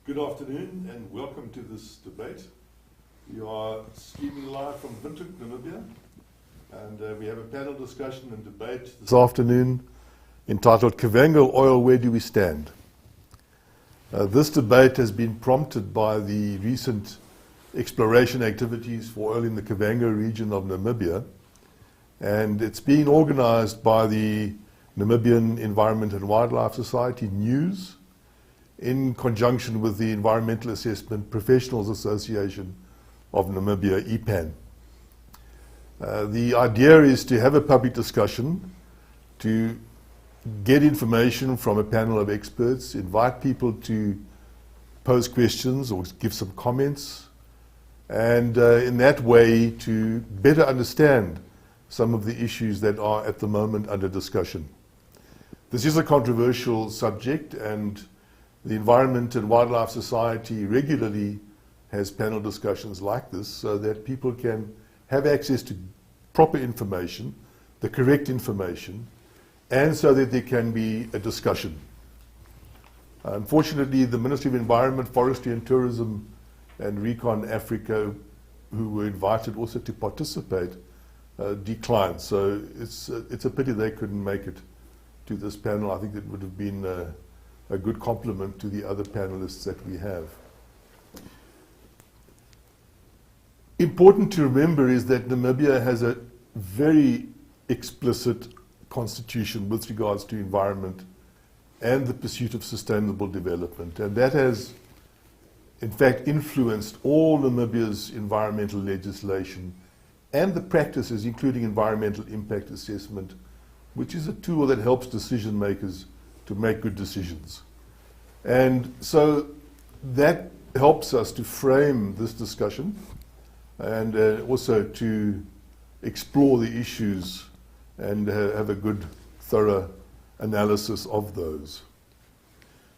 Good afternoon and welcome to this debate. We are streaming live from Windhoek, Namibia, and we have a panel discussion and debate this afternoon entitled Kavango Oil, Where Do We Stand? This debate has been prompted by the recent exploration activities for oil in the Kavango region of Namibia, and it's being organized by the Namibian Environment and Wildlife Society, NEWS, in conjunction with the Environmental Assessment Professionals Association of Namibia, EAPAN. The idea is to have a public discussion, to get information from a panel of experts, invite people to pose questions or give some comments, and in that way to better understand some of the issues that are at the moment under discussion. This is a controversial subject, and the Environment and Wildlife Society regularly has panel discussions like this so that people can have access to proper information, the correct information, and so that there can be a discussion. Unfortunately, the Ministry of Environment, Forestry and Tourism and ReconAfrica, who were invited also to participate, declined. So it's a pity they couldn't make it to this panel. I think it would have been a good compliment to the other panelists that we have. Important to remember is that Namibia has a very explicit constitution with regards to environment and the pursuit of sustainable development. And that has, in fact, influenced all Namibia's environmental legislation and the practices, including environmental impact assessment, which is a tool that helps decision makers to make good decisions. And so that helps us to frame this discussion and also to explore the issues and have a good, thorough analysis of those.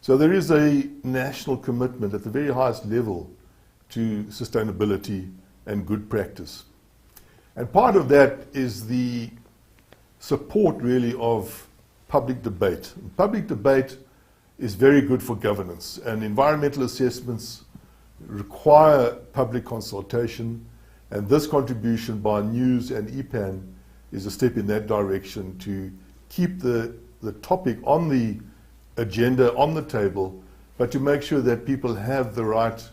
So there is a national commitment at the very highest level to sustainability and good practice. And part of that is the support, really, of public debate. And public debate is very good for governance, and environmental assessments require public consultation, and this contribution by NEWS and EAPAN is a step in that direction to keep the topic on the agenda, on the table, but to make sure that people have the right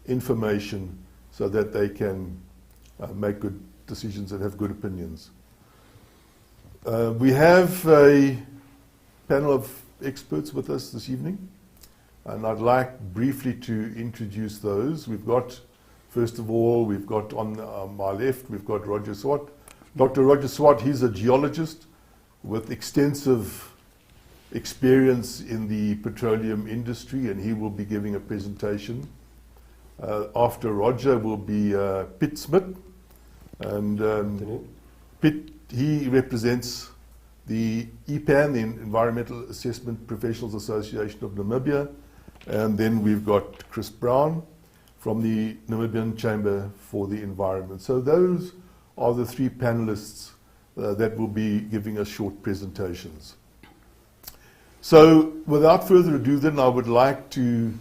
information so that they can make good decisions and have good opinions. We have a panel of experts with us this evening, and I'd like briefly to introduce those. We've got, first of all, we've got on my left, we've got Roger Swart. Dr. Roger Swart, he's a geologist with extensive experience in the petroleum industry, and he will be giving a presentation. After Roger will be Piet Smit, and Piet, he represents the EAPAN, the Environmental Assessment Professionals Association of Namibia, and then we've got Chris Brown from the Namibian Chamber for the Environment. So those are the three panelists that will be giving us short presentations. So without further ado, then I would like to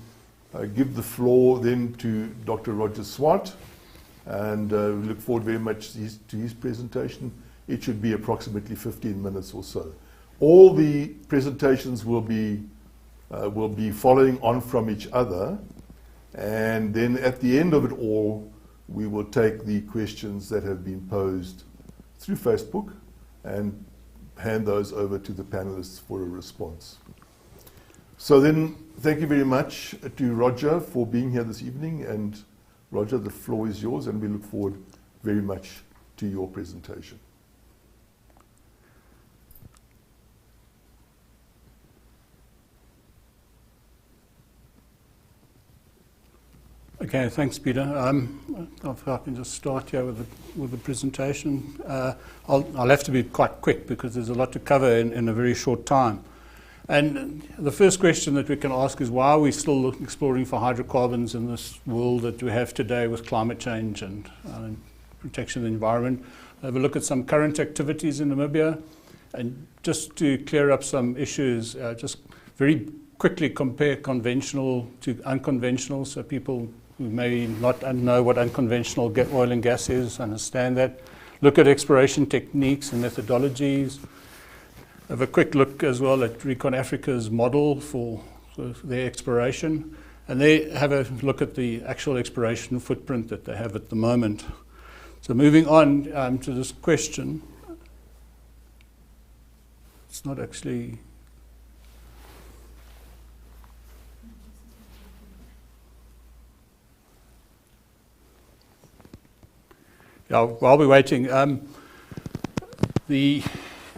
give the floor then to Dr. Roger Swart, and we look forward very much to his presentation. It should be approximately 15 minutes or so. All the presentations will be following on from each other, and then at the end of it all, we will take the questions that have been posed through Facebook and hand those over to the panelists for a response. So then, thank you very much to Roger for being here this evening, and Roger, the floor is yours, and we look forward very much to your presentation. Okay, thanks, Peter. If I can just start here with the presentation. I'll have to be quite quick because there's a lot to cover in a very short time. And the first question that we can ask is, why are we still exploring for hydrocarbons in this world that we have today with climate change and protection of the environment? Have a look at some current activities in Namibia, and just to clear up some issues, just very quickly compare conventional to unconventional, so people who may not know what unconventional oil and gas is understand that. Look at exploration techniques and methodologies. Have a quick look as well at ReconAfrica's model for their exploration. And they have a look at the actual exploration footprint that they have at the moment. So moving on to this question. It's not actually... Yeah, while we're waiting, the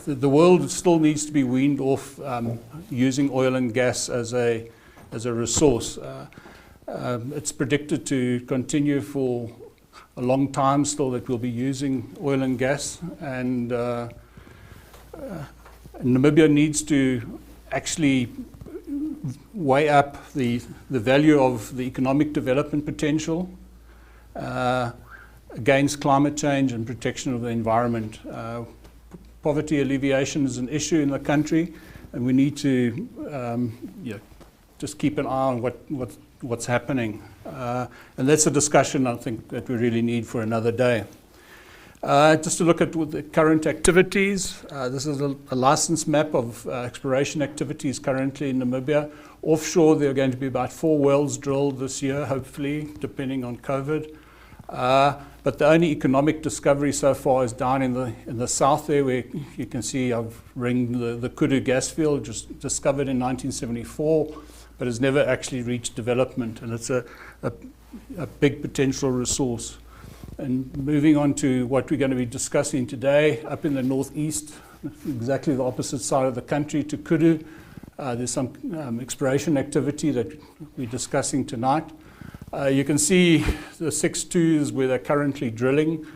world still needs to be weaned off using oil and gas as a resource. It's predicted to continue for a long time still that we'll be using oil and gas, and Namibia needs to actually weigh up the value of the economic development potential against climate change and protection of the environment. Poverty alleviation is an issue in the country, and we need to just keep an eye on what's happening. And that's a discussion I think that we really need for another day. Just to look at the current activities, this is a license map of exploration activities currently in Namibia. Offshore, there are going to be about 4 wells drilled this year, hopefully, depending on COVID. But the only economic discovery so far is down in the south there, where you can see I've ringed the Kudu gas field, just discovered in 1974, but has never actually reached development, and it's a big potential resource. And moving on to what we're going to be discussing today, up in the northeast, exactly the opposite side of the country to Kudu, there's some exploration activity that we're discussing tonight. You can see the 6-2s where they're currently drilling.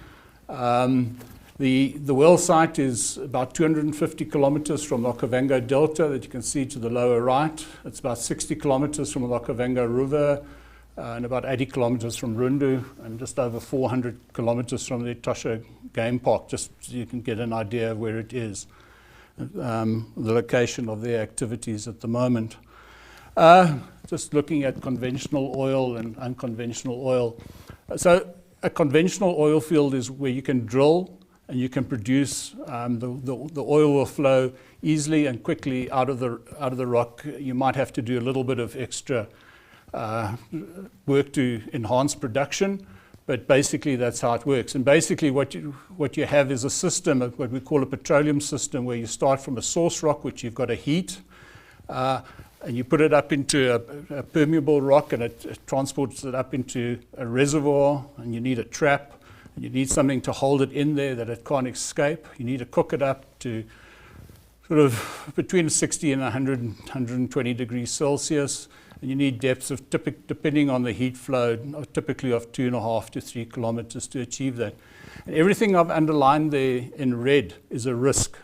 The well site is about 250 kilometers from the Kavango Delta that you can see to the lower right. It's about 60 kilometers from the Kavango River and about 80 kilometers from Rundu and just over 400 kilometers from the Etosha Game Park, just so you can get an idea of where it is, the location of their activities at the moment. Just looking at conventional oil and unconventional oil. So a conventional oil field is where you can drill and you can produce, the oil will flow easily and quickly out of the rock. You might have to do a little bit of extra work to enhance production, but basically that's how it works. And basically what you have is a system, what we call a petroleum system, where you start from a source rock, which you've got to heat, and you put it up into a permeable rock, and it transports it up into a reservoir, and you need a trap, and you need something to hold it in there that it can't escape. You need to cook it up to sort of between 60 and 100, 120 degrees Celsius, and you need depths of, depending on the heat flow, typically of 2.5 to 3 kilometers to achieve that. And everything I've underlined there in red is a risk.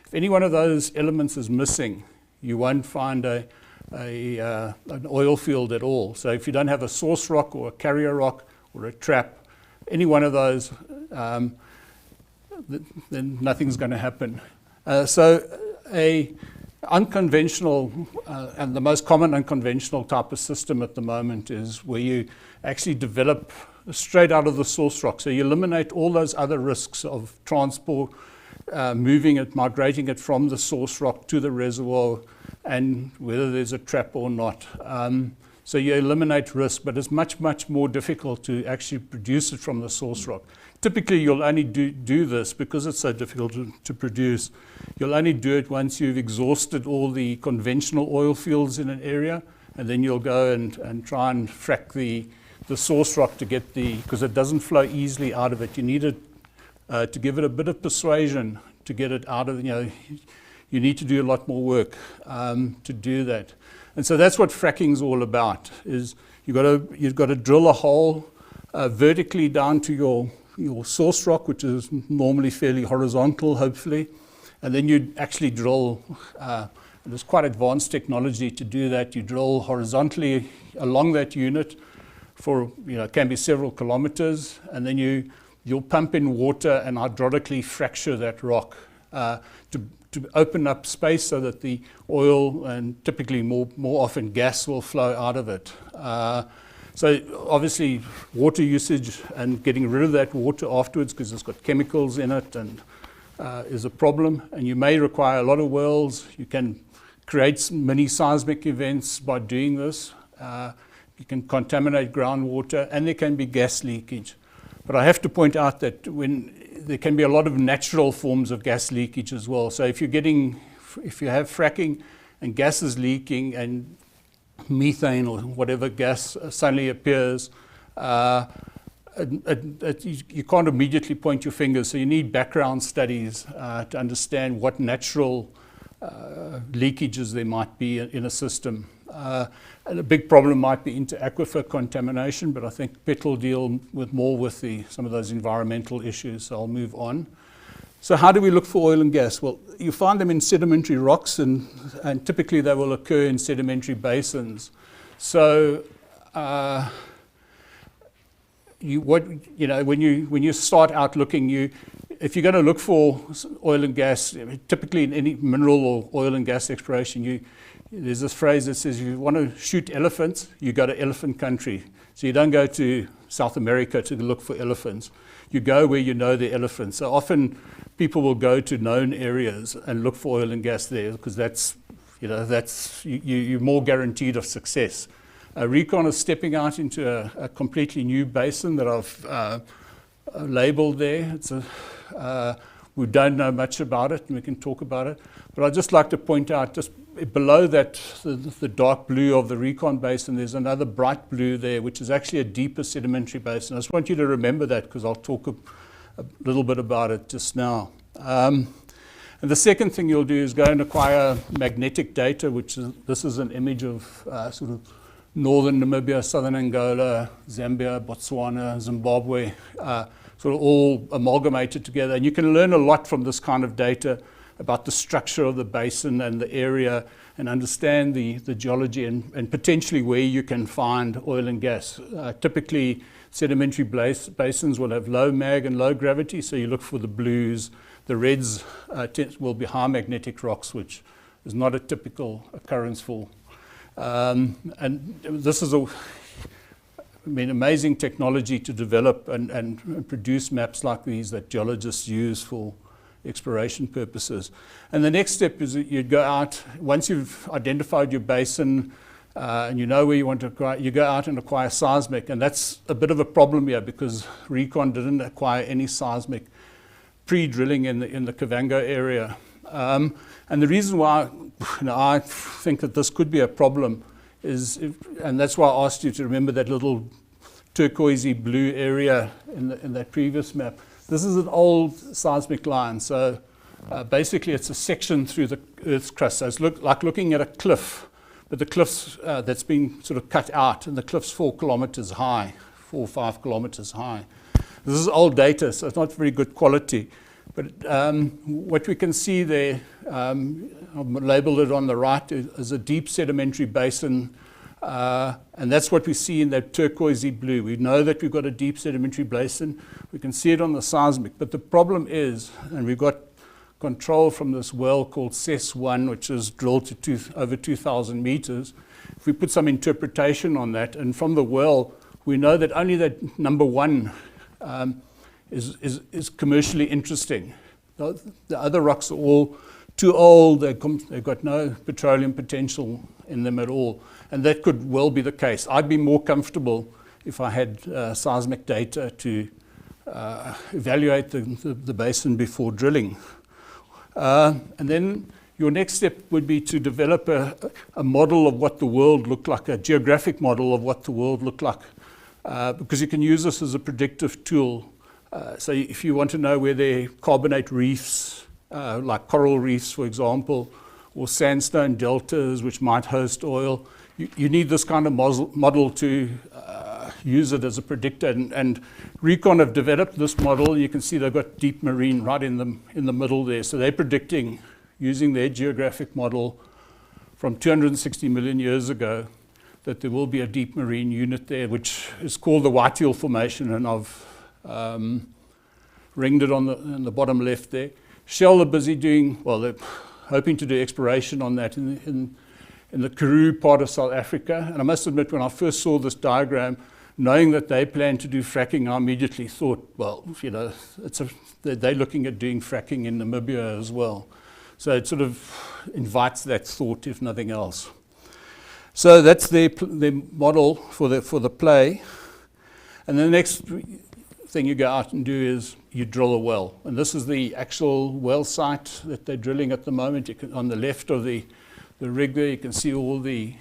If any one of those elements is missing, you won't find an oil field at all. So if you don't have a source rock or a carrier rock or a trap, any one of those, then nothing's going to happen. So a unconventional, and the most common unconventional type of system at the moment is where you actually develop straight out of the source rock. So you eliminate all those other risks of transport, moving it, migrating it from the source rock to the reservoir, and whether there's a trap or not. So you eliminate risk, but it's much, much more difficult to actually produce it from the source rock. Typically, you'll only do this because it's so difficult to produce. You'll only do it once you've exhausted all the conventional oil fields in an area, and then you'll go and try and frack the source rock to get because it doesn't flow easily out of it. You need it to give it a bit of persuasion to get it out of, you need to do a lot more work to do that. And so that's what fracking's all about, is you've got to drill a hole vertically down to your source rock, which is normally fairly horizontal, hopefully, and then you actually drill, there's quite advanced technology to do that. You drill horizontally along that unit for, it can be several kilometers, and then you'll pump in water and hydraulically fracture that rock to to open up space so that the oil and typically more often gas will flow out of it. So obviously water usage and getting rid of that water afterwards, because it's got chemicals in it, and is a problem. And you may require a lot of wells. You can create some mini seismic events by doing this. You can contaminate groundwater, and there can be gas leakage. But I have to point out that there can be a lot of natural forms of gas leakage as well. So if you have fracking and gas is leaking and methane or whatever gas suddenly appears, you can't immediately point your fingers. So you need background studies to understand what natural leakages there might be in a system. And a big problem might be inter-aquifer contamination, but I think Pitt will deal more with some of those environmental issues, so I'll move on. So how do we look for oil and gas? Well, you find them in sedimentary rocks, and typically they will occur in sedimentary basins. So when you start out looking, if you're going to look for oil and gas, typically in any mineral or oil and gas exploration, there's this phrase that says, if you want to shoot elephants, you go to elephant country. So you don't go to South America to look for elephants. You go where you know the elephants. So often people will go to known areas and look for oil and gas there, because you're more guaranteed of success. Recon is stepping out into a completely new basin that I've labeled there. We don't know much about it, and we can talk about it. But I'd just like to point out, just below that, the dark blue of the Recon basin, there's another bright blue there, which is actually a deeper sedimentary basin. I just want you to remember that, because I'll talk a little bit about it just now. And the second thing you'll do is go and acquire magnetic data, this is an image of sort of northern Namibia, southern Angola, Zambia, Botswana, Zimbabwe, sort of all amalgamated together. And you can learn a lot from this kind of data about the structure of the basin and the area, and understand the geology and potentially where you can find oil and gas. Typically, sedimentary basins will have low mag and low gravity, so you look for the blues. The reds will be high magnetic rocks, which is not a typical occurrence for. And this is amazing technology to develop and produce maps like these that geologists use for exploration purposes. And the next step is that you'd go out, once you've identified your basin and you know where you want to acquire, you go out and acquire seismic. And that's a bit of a problem here, because Recon didn't acquire any seismic pre-drilling in the Kavango area. And the reason why I think that this could be a problem is, and that's why I asked you to remember that little turquoisey blue area in that previous map. This is an old seismic line, so basically it's a section through the Earth's crust. So it's like looking at a cliff, but the cliff's that's been sort of cut out, and the cliff's 4 kilometers high, 4 or 5 kilometers high. This is old data, so it's not very good quality. But what we can see there, I've labeled it on the right, is a deep sedimentary basin. And that's what we see in that turquoisey blue. We know that we've got a deep sedimentary basin. We can see it on the seismic. But the problem is, and we've got control from this well called CES-1, which is drilled to over 2,000 meters. If we put some interpretation on that, and from the well, we know that only that number 1 is commercially interesting. The other rocks are all too old. They've got no petroleum potential in them at all. And that could well be the case. I'd be more comfortable if I had seismic data to evaluate the basin before drilling. And then your next step would be to develop a model of what the world looked like, a geographic model of what the world looked like, because you can use this as a predictive tool. So if you want to know where there are carbonate reefs, like coral reefs, for example, or sandstone deltas, which might host oil, you need this kind of model to use it as a predictor. And Recon have developed this model. You can see they've got deep marine right in the middle there. So they're predicting, using their geographic model from 260 million years ago, that there will be a deep marine unit there, which is called the Whitehall Formation, and I've ringed it on the bottom left there. Shell are busy doing, well, they're hoping to do exploration on that in the Karoo part of South Africa. And I must admit, when I first saw this diagram, knowing that they plan to do fracking, I immediately thought, well, you know, they're looking at doing fracking in Namibia as well. So it sort of invites that thought, if nothing else. So that's their model for the play. And the next thing you go out and do is you drill a well. And this is the actual well site that they're drilling at the moment. You can, on the left of the rig there, you can see all the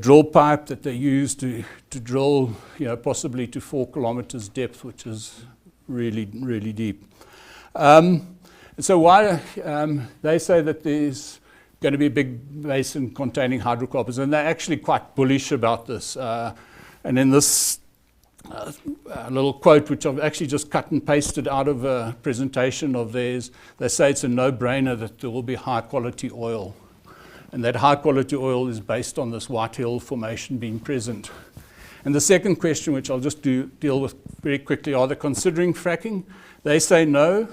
drill pipe that they use to drill, you know, possibly to 4 kilometers depth, which is really, really deep. And so why they say that there's going to be a big basin containing hydrocarbons, and they're actually quite bullish about this. And in this little quote, which I've actually just cut and pasted out of a presentation of theirs, they say it's a no-brainer that there will be high-quality oil. And that high-quality oil is based on this White Hill Formation being present. And the second question, which I'll just deal with very quickly, are they considering fracking? They say no.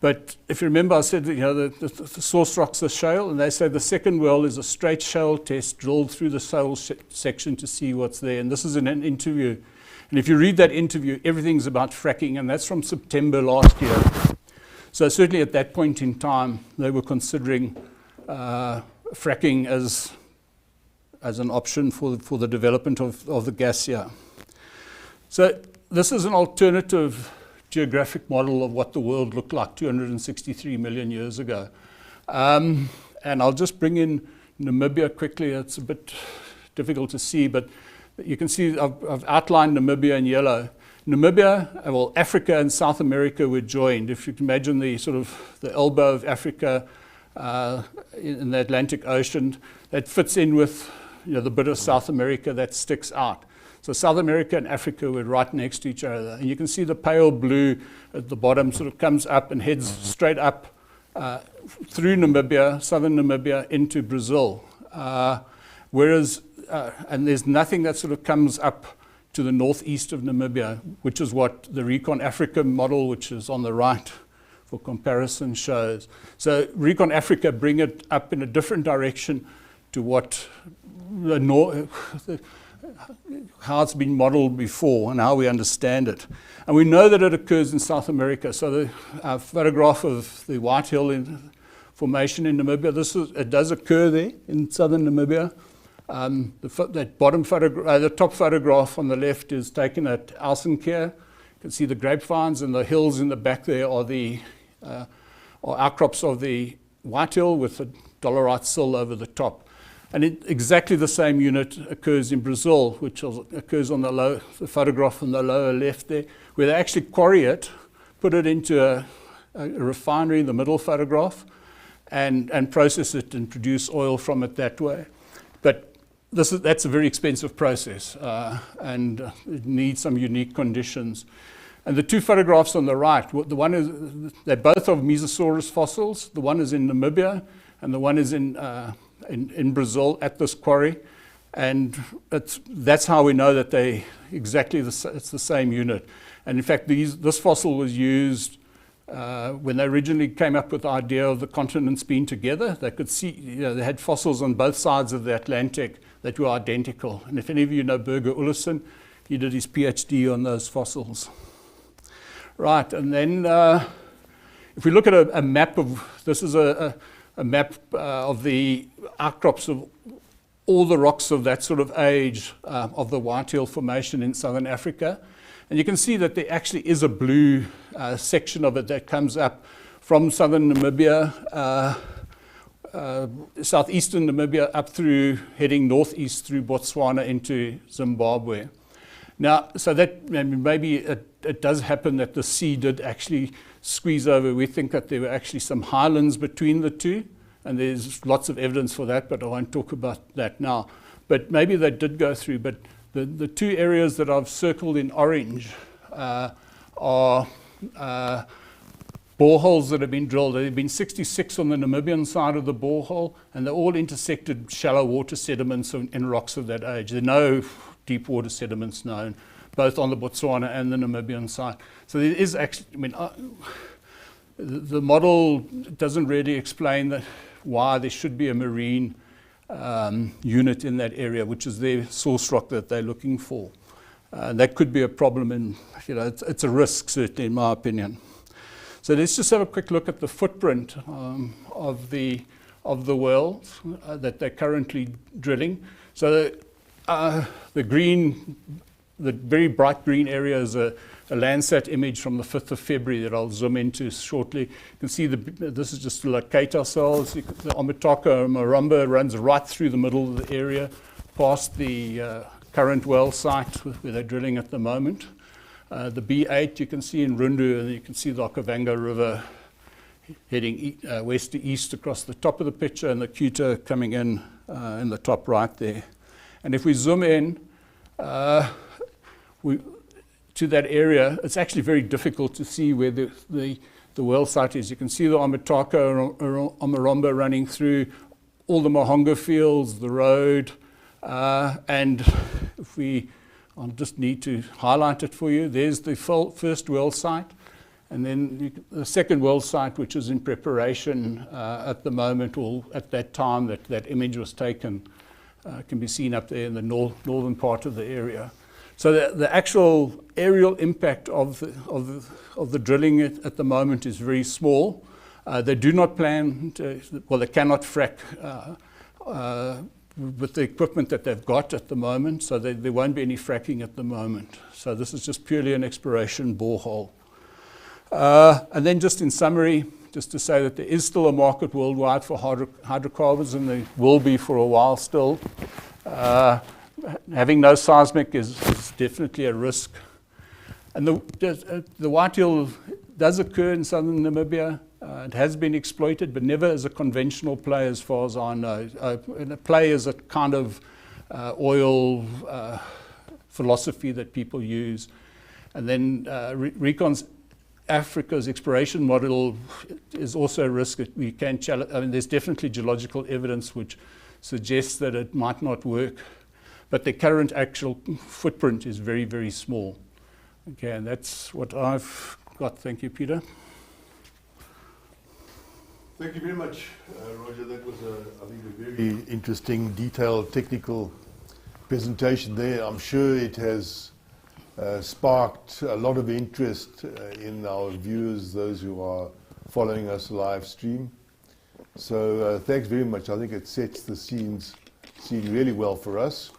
But if you remember, I said that, you know, the source rocks are shale, and they say the second well is a straight shale test drilled through the shale section to see what's there. And this is in an interview. And if you read that interview, everything's about fracking, and that's from September last year. So certainly at that point in time, they were considering fracking as an option for the development of the gas here. So this is an alternative geographic model of what the world looked like 263 million years ago. And I'll just bring in Namibia quickly. It's a bit difficult to see, but you can see I've outlined Namibia in yellow. Namibia, well, Africa and South America were joined. If you can imagine the sort of the elbow of Africa in the Atlantic Ocean, that fits in with, you know, the bit of South America that sticks out. So South America and Africa were right next to each other. And you can see the pale blue at the bottom sort of comes up and heads straight up through Namibia, southern Namibia, into Brazil. Whereas, and there's nothing that sort of comes up to the northeast of Namibia, which is what the ReconAfrica model, which is on the right for comparison, shows. So ReconAfrica bring it up in a different direction to what how it's been modeled before and how we understand it. And we know that it occurs in South America. So the photograph of the White Hill Formation in Namibia, it does occur there in southern Namibia. That bottom photograph, the top photograph on the left is taken at Alsenkeer. You can see the grapevines, and the hills in the back there are the outcrops of the White Hill with the dolerite sill over the top. And exactly the same unit occurs in Brazil, which occurs on the photograph on the lower left there, where they actually quarry it, put it into a refinery, the middle photograph, and process it and produce oil from it that way. But that's a very expensive process, and it needs some unique conditions. And the two photographs on the right, the one is, they're both of Mesosaurus fossils. The one is in Namibia, and the one is in Brazil at this quarry, and that's how we know that it's the same unit. And in fact, this fossil was used when they originally came up with the idea of the continents being together. They could see, you know, they had fossils on both sides of the Atlantic that were identical. And if any of you know Birger Olufsen, he did his PhD on those fossils. Right, and then if we look at a map of, this is a map of the outcrops of all the rocks of that sort of age of the White Hill Formation in southern Africa. And you can see that there actually is a blue section of it that comes up from southern Namibia, southeastern Namibia, up through, heading northeast through Botswana into Zimbabwe. Now, so that maybe it does happen that the sea did actually squeeze over. We think that there were actually some highlands between the two, and there's lots of evidence for that, but I won't talk about that now. But maybe they did go through. But the two areas that I've circled in orange are boreholes that have been drilled. There have been 66 on the Namibian side of the borehole, and they're all intersected shallow water sediments in rocks of that age. There are no deep water sediments known, both on the Botswana and the Namibian side. So there is actually, the model doesn't really explain why there should be a marine unit in that area, which is their source rock that they're looking for. That could be a problem, and it's a risk, certainly, in my opinion. So let's just have a quick look at the footprint of the wells that they're currently drilling. So the very bright green area is a Landsat image from the 5th of February that I'll zoom into shortly. You can see this is just to locate ourselves. The Omataka Marumba runs right through the middle of the area, past the current well site where they're drilling at the moment. The B8 you can see in Rundu, and you can see the Kavango River heading west to east across the top of the picture, and the Kuta coming in the top right there. And if we zoom in to that area, it's actually very difficult to see where the well site is. You can see the Omataka Marumba running through all the Mahonga fields, the road, and I'll just need to highlight it for you. There's the first well site, and then the second well site, which is in preparation at the moment, or at that time that image was taken, can be seen up there in the northern part of the area. So the actual aerial impact of the drilling at the moment is very small. They do not plan to, well, they cannot frack with the equipment that they've got at the moment, so there won't be any fracking at the moment. So this is just purely an exploration borehole. And then just in summary, just to say that there is still a market worldwide for hydrocarbons, and there will be for a while still. Having no seismic is definitely a risk. And the whiteel does occur in southern Namibia. It has been exploited, but never as a conventional play as far as I know. And a play is a kind of oil philosophy that people use. And then ReconAfrica's exploration model is also a risk that we can challenge. I mean, there's definitely geological evidence which suggests that it might not work, but the current actual footprint is very, very small. Okay, and that's what I've got. Thank you, Peter. Thank you very much, Roger. That was, I think, a very interesting, detailed, technical presentation there. I'm sure it has sparked a lot of interest in our viewers, those who are following us live stream. So thanks very much. I think it sets the scene really well for us.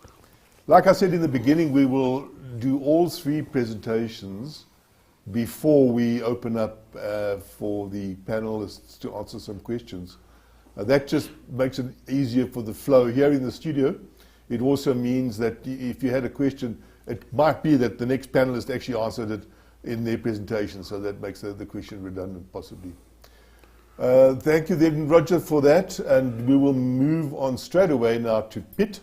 Like I said in the beginning, we will do all three presentations before we open up for the panelists to answer some questions. That just makes it easier for the flow here in the studio. It also means that if you had a question, it might be that the next panelist actually answered it in their presentation, so that makes the question redundant possibly. Thank you then, Roger, for that, and we will move on straight away now to Piet.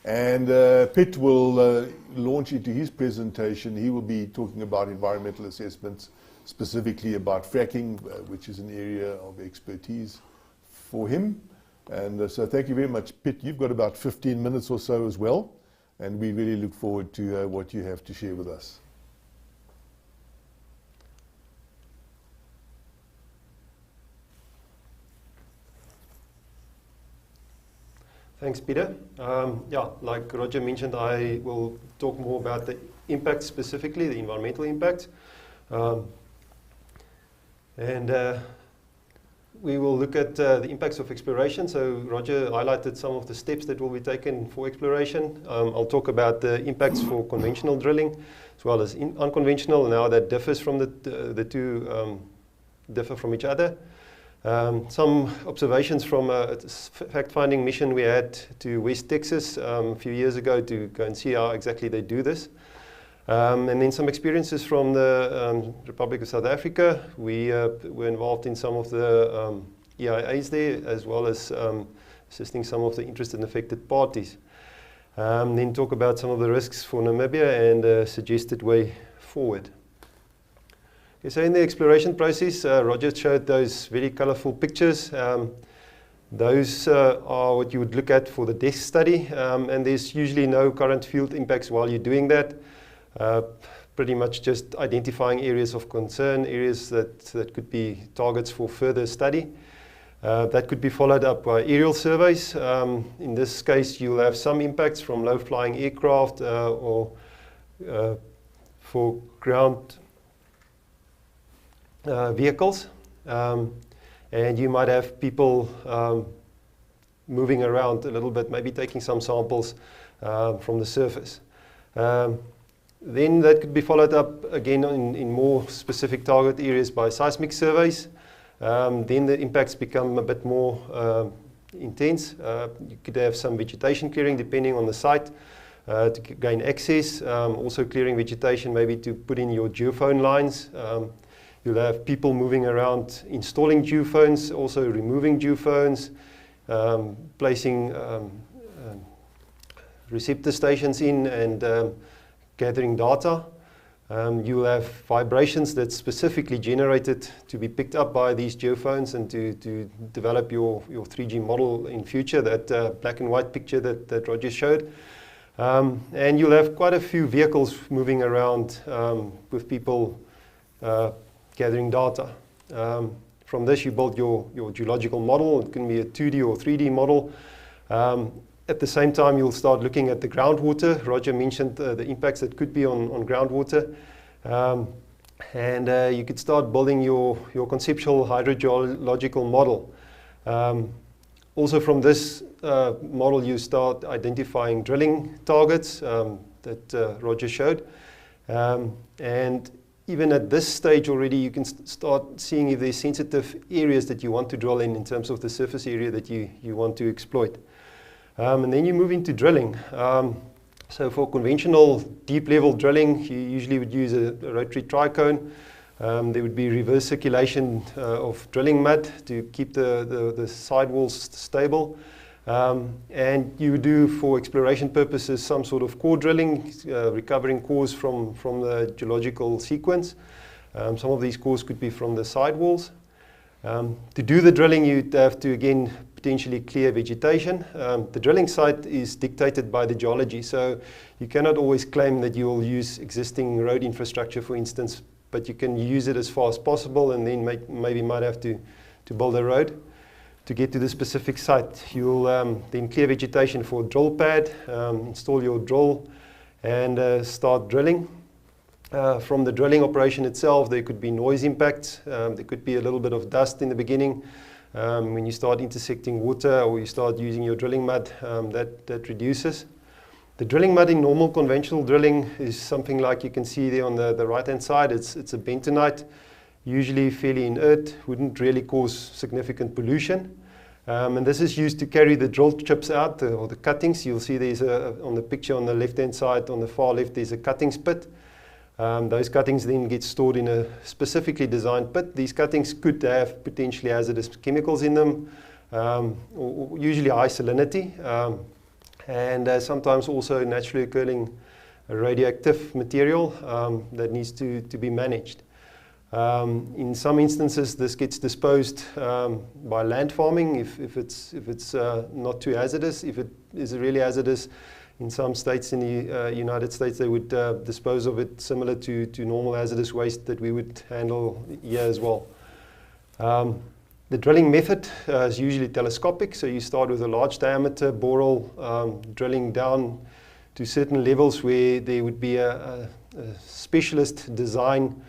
And Piet will launch into his presentation. He will be talking about environmental assessments, specifically about fracking, which is an area of expertise for him. And so thank you very much, Piet. You've got about 15 minutes or so as well, and we really look forward to what you have to share with us. Thanks, Peter. Like Roger mentioned, I will talk more about the impact, specifically the environmental impact. We will look at the impacts of exploration. So Roger highlighted some of the steps that will be taken for exploration. I'll talk about the impacts for conventional drilling, as well as unconventional, and how that differs from the two differ from each other. Some observations from a fact-finding mission we had to West Texas a few years ago to go and see how exactly they do this. And then some experiences from the Republic of South Africa. We were involved in some of the EIAs there, as well as assisting some of the interested and affected parties. Then talk about some of the risks for Namibia and a suggested way forward. Okay, so in the exploration process, Roger showed those very colorful pictures. Those are what you would look at for the desk study, and there's usually no current field impacts while you're doing that. pretty much just identifying areas of concern, areas that could be targets for further study. That could be followed up by aerial surveys. In this case, you'll have some impacts from low-flying aircraft or for ground vehicles. And you might have people moving around a little bit, maybe taking some samples from the surface. Then that could be followed up again in more specific target areas by seismic surveys. Then the impacts become a bit more intense. You could have some vegetation clearing depending on the site to gain access. Also clearing vegetation maybe to put in your geophone lines. You'll have people moving around installing geophones, also removing geophones, placing receptor stations in and gathering data. You'll have vibrations that's specifically generated to be picked up by these geophones and to develop your 3G model in future, that black and white picture that Roger showed. And you'll have quite a few vehicles moving around with people gathering data. From this you build your geological model. It can be a 2D or 3D model. At the same time, you'll start looking at the groundwater. Roger mentioned the impacts that could be on groundwater. And you could start building your conceptual hydrogeological model. Also from this model, you start identifying drilling targets that Roger showed. And even at this stage already, you can start seeing if there's sensitive areas that you want to drill in terms of the surface area that you want to exploit. And then you move into drilling. So for conventional deep level drilling, you usually would use a rotary tricone. There would be reverse circulation of drilling mud to keep the sidewalls stable. And you would do, for exploration purposes, some sort of core drilling, recovering cores from the geological sequence. Some of these cores could be from the sidewalls. To do the drilling, you'd have to, again, potentially clear vegetation. The drilling site is dictated by the geology, so you cannot always claim that you will use existing road infrastructure, for instance, but you can use it as far as possible and then maybe might have to build a road to get to the specific site. You'll then clear vegetation for a drill pad, install your drill and start drilling. From the drilling operation itself, there could be noise impacts. There could be a little bit of dust in the beginning. When you start intersecting water or you start using your drilling mud, that reduces. The drilling mud in normal conventional drilling is something like you can see there on the right-hand side. It's a bentonite, usually fairly inert, wouldn't really cause significant pollution. And this is used to carry the drill chips out, or the cuttings. You'll see there's on the picture on the left-hand side, on the far left, there's a cuttings pit. Those cuttings then get stored in a specifically designed pit. These cuttings could have potentially hazardous chemicals in them, or usually high salinity, and sometimes also naturally occurring radioactive material that needs to be managed. In some instances, this gets disposed by land farming if it's not too hazardous. If it is really hazardous, in some states in the United States, they would dispose of it similar to normal hazardous waste that we would handle here as well. The drilling method is usually telescopic, so you start with a large diameter borehole, drilling down to certain levels where there would be a specialist design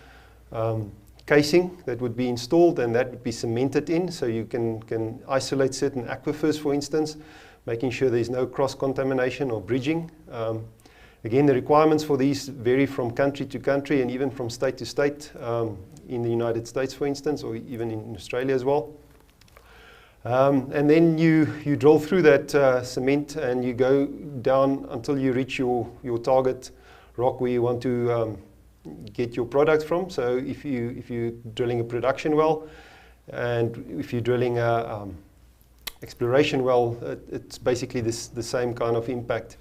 casing that would be installed, and that would be cemented in, so you can isolate certain aquifers, for instance, making sure there's no cross-contamination or bridging. Again, the requirements for these vary from country to country and even from state to state, in the United States, for instance, or even in Australia as well. And then you drill through that cement and you go down until you reach your target rock where you want to get your product from. So if you're drilling a production well, and if you're drilling a exploration well, it's basically the same kind of impact.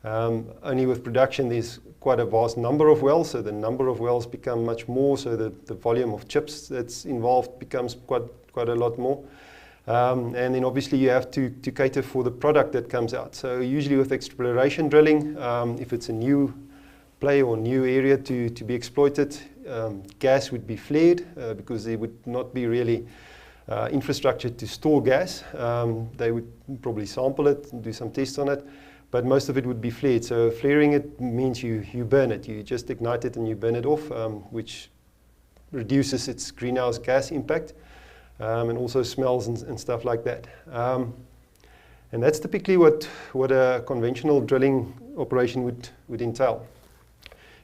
Only with production there's quite a vast number of wells, so the number of wells become much more, so the volume of chips that's involved becomes quite a lot more. And then obviously you have to cater for the product that comes out. So usually with exploration drilling, if it's a new play or new area to be exploited, gas would be flared because there would not be really infrastructure to store gas. They would probably sample it and do some tests on it, but most of it would be flared. So flaring it means you burn it. You just ignite it and you burn it off, which reduces its greenhouse gas impact and also smells and stuff like that. And that's typically what a conventional drilling operation would entail.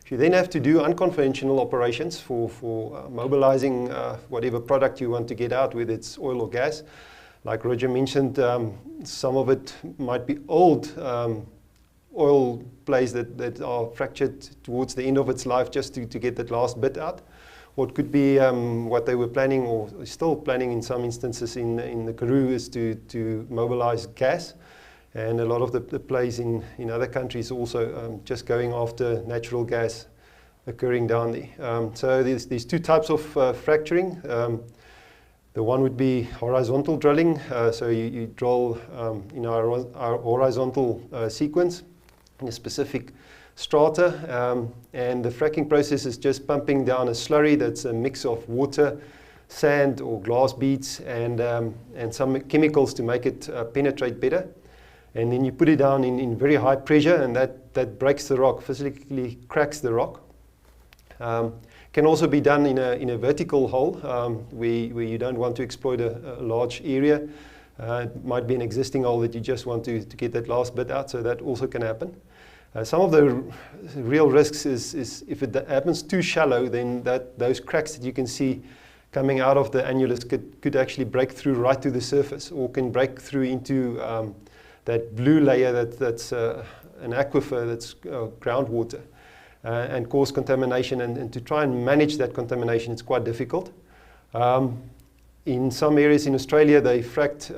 If you then have to do unconventional operations for mobilizing whatever product you want to get out, whether it's oil or gas, like Roger mentioned, some of it might be old oil plays that are fractured towards the end of its life just to get that last bit out. Or it could be what they were planning or still planning in some instances in the Karoo is to mobilize gas. And a lot of the plays in other countries also just going after natural gas occurring down there. So there's two types of fracturing. The one would be horizontal drilling. So you drill in our horizontal sequence in a specific strata. And the fracking process is just pumping down a slurry that's a mix of water, sand or glass beads and some chemicals to make it penetrate better. And then you put it down in very high pressure, and that breaks the rock, physically cracks the rock. Can also be done in a vertical hole where you don't want to exploit a large area. It might be an existing hole that you just want to get that last bit out, so that also can happen. Some of the real risks is if it happens too shallow, then those cracks that you can see coming out of the annulus could actually break through right to the surface, or can break through into that blue layer that's an aquifer, that's groundwater, and cause contamination. And to try and manage that contamination, it's quite difficult. In some areas in Australia, they fracked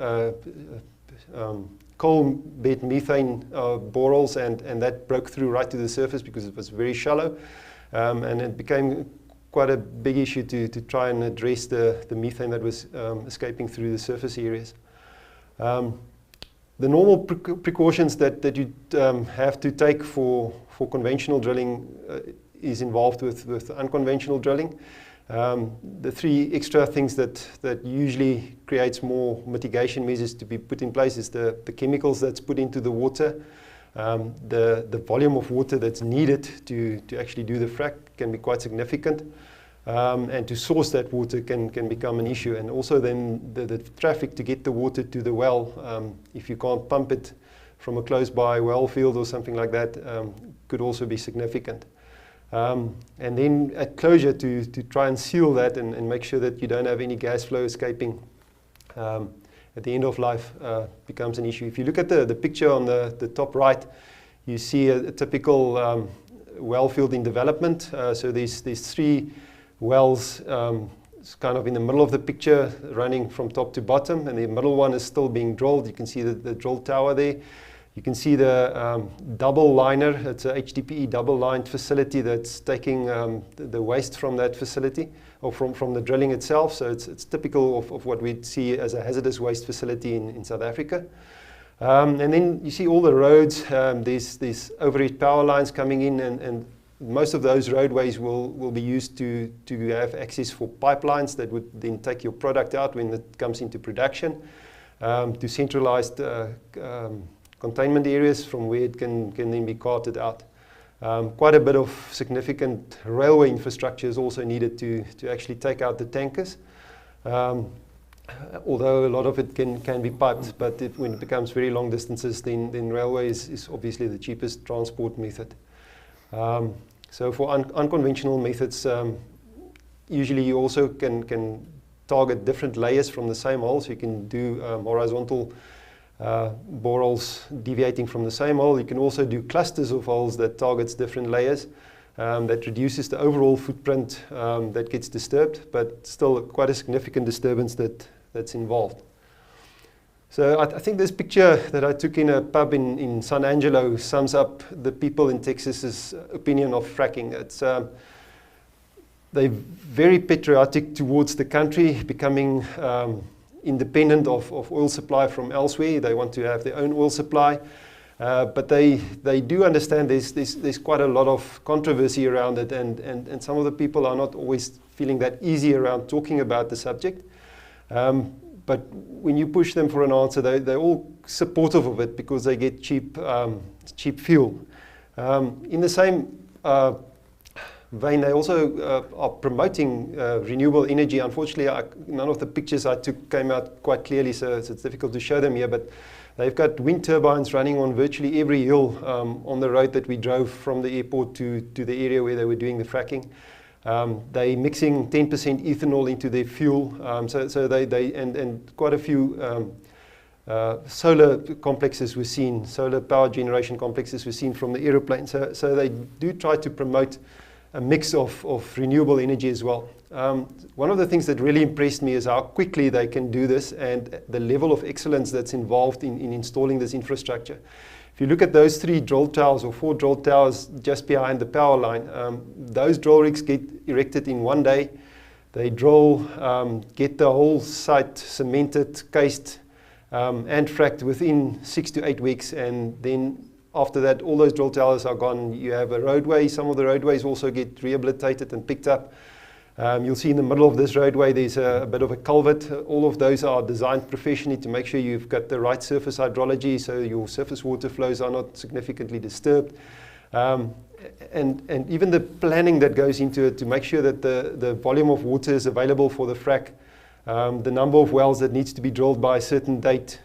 coal bed methane boreholes, and that broke through right to the surface because it was very shallow. And it became quite a big issue to try and address the methane that was escaping through the surface areas. The normal precautions that you have to take for conventional drilling is involved with unconventional drilling. The three extra things that usually creates more mitigation measures to be put in place is the chemicals that's put into the water, the volume of water that's needed to actually do the frack can be quite significant. And to source that water can become an issue. And also then the traffic to get the water to the well, if you can't pump it from a close-by well field or something like that, could also be significant. And then at closure to try and seal that and make sure that you don't have any gas flow escaping at the end of life becomes an issue. If you look at the picture on the top right, you see a typical well field in development. So there's three wells kind of in the middle of the picture, running from top to bottom, and the middle one is still being drilled. You can see the drill tower there. You can see the double liner. It's a HDPE double-lined facility that's taking the waste from that facility, or from the drilling itself. So it's typical of what we'd see as a hazardous waste facility in South Africa. And then you see all the roads. There's overhead power lines coming in, and most of those roadways will be used to have access for pipelines that would then take your product out when it comes into production, to centralized containment areas from where it can then be carted out. Quite a bit of significant railway infrastructure is also needed to actually take out the tankers. Although a lot of it can be piped, but when it becomes very long distances, then railway is obviously the cheapest transport method. So for unconventional methods, usually you also can target different layers from the same hole. So you can do horizontal boreholes deviating from the same hole. You can also do clusters of holes that targets different layers. That reduces the overall footprint that gets disturbed, but still quite a significant disturbance that's involved. So I think this picture that I took in a pub in San Angelo sums up the people in Texas's opinion of fracking. It's they're very patriotic towards the country, becoming independent of oil supply from elsewhere. They want to have their own oil supply. But they do understand there's quite a lot of controversy around it, and some of the people are not always feeling that easy around talking about the subject. But when you push them for an answer, they're all supportive of it because they get cheap fuel. In the same vein, they also are promoting renewable energy. Unfortunately, none of the pictures I took came out quite clearly, so it's difficult to show them here. But they've got wind turbines running on virtually every hill on the road that we drove from the airport to the area where they were doing the fracking. They're mixing 10% ethanol into their fuel, so they and quite a few solar complexes were seen, solar power generation complexes were seen from the aeroplane. So they do try to promote a mix of renewable energy as well. One of the things that really impressed me is how quickly they can do this and the level of excellence that's involved in installing this infrastructure. If you look at those 3 drill towers or 4 drill towers just behind the power line, those drill rigs get erected in 1 day. They drill, get the whole site cemented, cased, and fracked within 6 to 8 weeks, and then after that, all those drill towers are gone. You have a roadway. Some of the roadways also get rehabilitated and picked up. You'll see in the middle of this roadway, there's a bit of a culvert. All of those are designed professionally to make sure you've got the right surface hydrology, so your surface water flows are not significantly disturbed. And even the planning that goes into it to make sure that the volume of water is available for the frack, the number of wells that needs to be drilled by a certain date,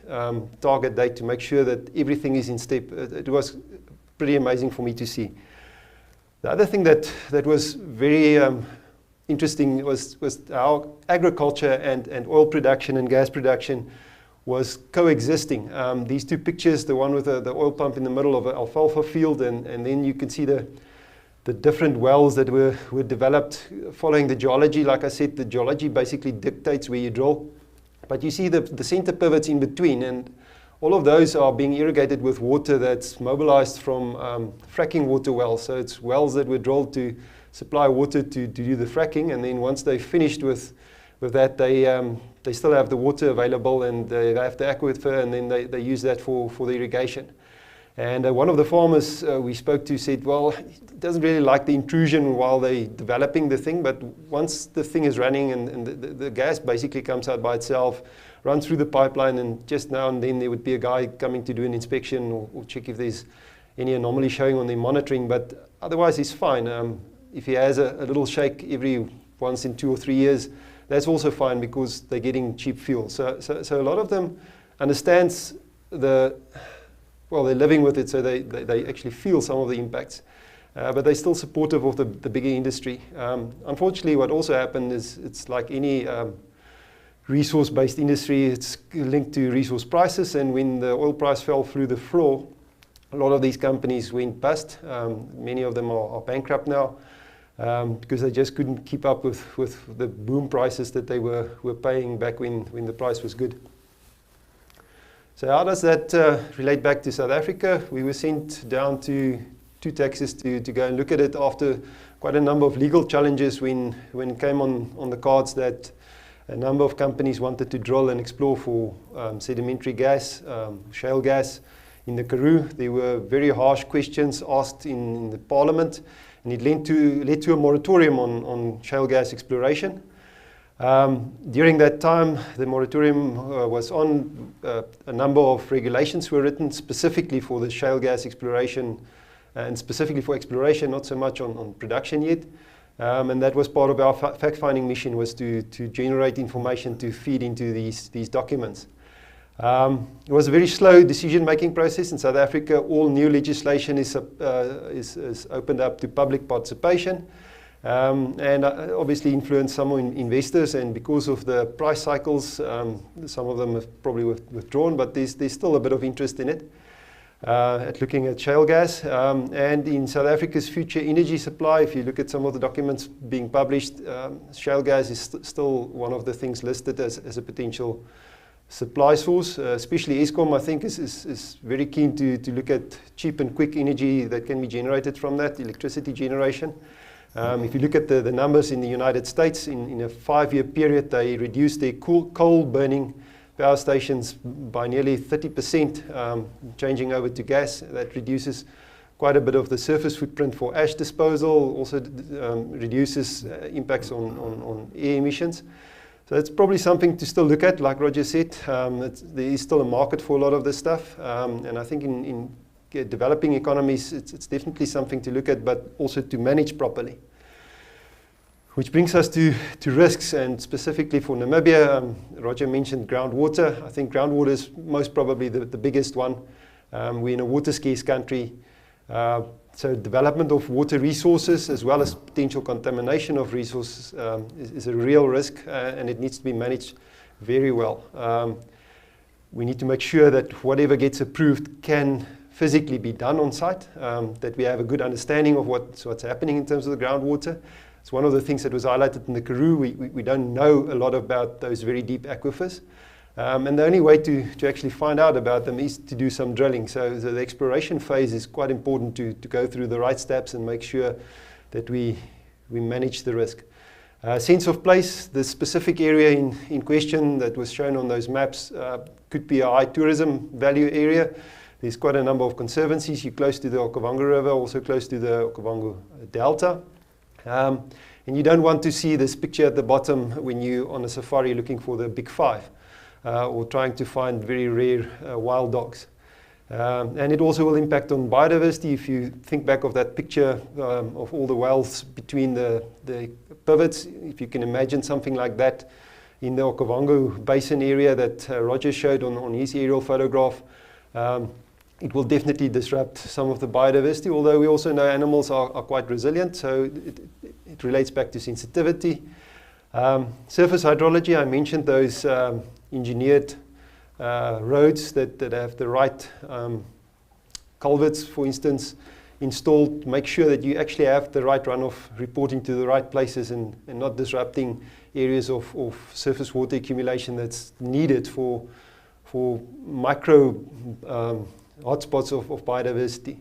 target date, to make sure that everything is in step. It was pretty amazing for me to see. The other thing that was very interesting was how agriculture and oil production and gas production was coexisting. These 2 pictures, the one with the oil pump in the middle of an alfalfa field, and then you can see the different wells that were developed following the geology. Like I said, the geology basically dictates where you drill. But you see the center pivots in between, and all of those are being irrigated with water that's mobilized from fracking water wells. So it's wells that were drilled to supply water to do the fracking, and then once they've finished with that, they still have the water available, and they have the aquifer, and then they use that for the irrigation. And one of the farmers we spoke to said, well, he doesn't really like the intrusion while they're developing the thing, but once the thing is running and the gas basically comes out by itself, runs through the pipeline, and just now and then there would be a guy coming to do an inspection or check if there's any anomaly showing on their monitoring, but otherwise he's fine. If he has a little shake every once in 2 or 3 years, that's also fine because they're getting cheap fuel. So a lot of them understands well, they're living with it, so they actually feel some of the impacts. But they're still supportive of the bigger industry. Unfortunately, what also happened is it's like any resource-based industry, it's linked to resource prices, and when the oil price fell through the floor, a lot of these companies went bust. Many of them are bankrupt now because they just couldn't keep up with the boom prices that they were paying back when the price was good. So how does that relate back to South Africa? We were sent down to Texas to go and look at it after quite a number of legal challenges when it came on the cards that a number of companies wanted to drill and explore for sedimentary gas, shale gas in the Karoo. There were very harsh questions asked in the parliament, and it led to a moratorium on shale gas exploration. During that time, the moratorium was on. A number of regulations were written specifically for the shale gas exploration, and specifically for exploration, not so much on production yet. And that was part of our fact-finding mission, was to generate information to feed into these documents. It was a very slow decision-making process in South Africa. All new legislation is opened up to public participation. And obviously influenced some investors, and because of the price cycles, some of them have probably withdrawn, but there's still a bit of interest in it, at looking at shale gas. And in South Africa's future energy supply, if you look at some of the documents being published, shale gas is still one of the things listed as a potential supply source. Especially Eskom, I think, is very keen to look at cheap and quick energy that can be generated from that, electricity generation. If you look at the numbers in the United States, in a 5-year period, they reduced their coal burning power stations by nearly 30%, changing over to gas. That reduces quite a bit of the surface footprint for ash disposal, also reduces impacts on air emissions. So it's probably something to still look at, like Roger said. There is still a market for a lot of this stuff, and I think in developing economies, it's definitely something to look at, but also to manage properly. Which brings us to risks, and specifically for Namibia, Roger mentioned groundwater. I think groundwater is most probably the biggest one. We're in a water-scarce country, so development of water resources as well as potential contamination of resources is a real risk, and it needs to be managed very well. We need to make sure that whatever gets approved can physically be done on site, that we have a good understanding of what's happening in terms of the groundwater. It's one of the things that was highlighted in the Karoo. We don't know a lot about those very deep aquifers. And the only way to actually find out about them is to do some drilling. So the exploration phase is quite important to go through the right steps and make sure that we manage the risk. Sense of place, the specific area in question that was shown on those maps could be a high tourism value area. There's quite a number of conservancies. You're close to the Kavango River, also close to the Kavango Delta. And you don't want to see this picture at the bottom when you're on a safari looking for the big five or trying to find very rare wild dogs. And it also will impact on biodiversity. If you think back of that picture of all the wells between the pivots, if you can imagine something like that in the Okavango Basin area that Roger showed on his aerial photograph, it will definitely disrupt some of the biodiversity, although we also know animals are quite resilient, so it relates back to sensitivity. Surface hydrology, I mentioned those engineered roads that have the right culverts, for instance, installed. Make sure that you actually have the right runoff reporting to the right places and not disrupting areas of surface water accumulation that's needed for micro hotspots of biodiversity.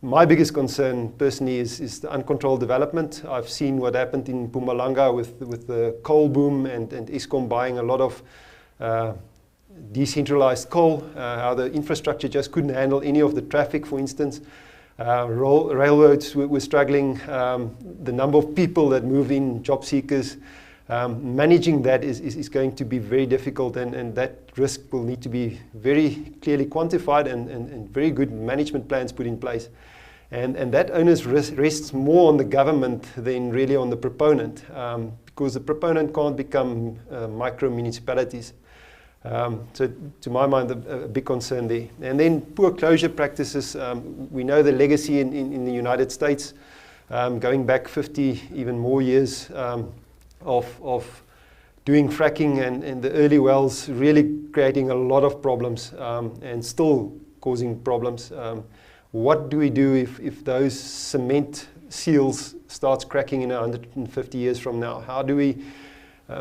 My biggest concern personally is the uncontrolled development. I've seen what happened in Mpumalanga with the coal boom and Eskom buying a lot of decentralized coal, how the infrastructure just couldn't handle any of the traffic, for instance. Railroads were struggling, the number of people that move in, job seekers. Managing that is going to be very difficult, and that risk will need to be very clearly quantified and very good management plans put in place. And that onus rests more on the government than really on the proponent, because the proponent can't become micro municipalities. So to my mind, a big concern there. And then poor closure practices. We know the legacy in the United States, going back 50, even more years, of doing fracking and the early wells really creating a lot of problems and still causing problems. What do we do if those cement seals starts cracking in 150 years from now? How do we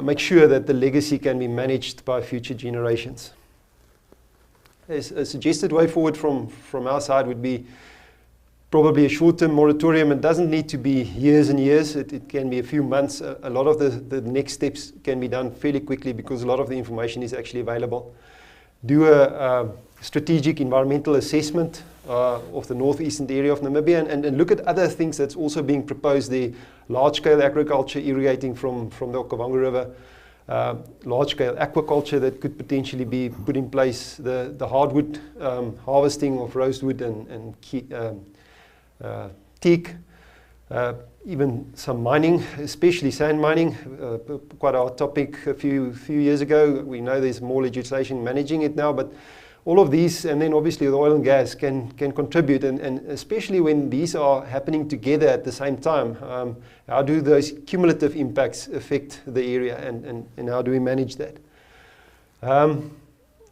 make sure that the legacy can be managed by future generations? A suggested way forward from our side would be probably a short-term moratorium. It doesn't need to be years and years. It can be a few months. A lot of the next steps can be done fairly quickly because a lot of the information is actually available. Do a strategic environmental assessment of the northeastern area of Namibia and look at other things that's also being proposed there. Large-scale agriculture irrigating from the Kavango River. Large-scale aquaculture that could potentially be put in place. The hardwood harvesting of rosewood and teak, even some mining, especially sand mining, quite a hot topic a few years ago. We know there's more legislation managing it now, but all of these, and then obviously the oil and gas can contribute, and especially when these are happening together at the same time. How do those cumulative impacts affect the area, and how do we manage that? I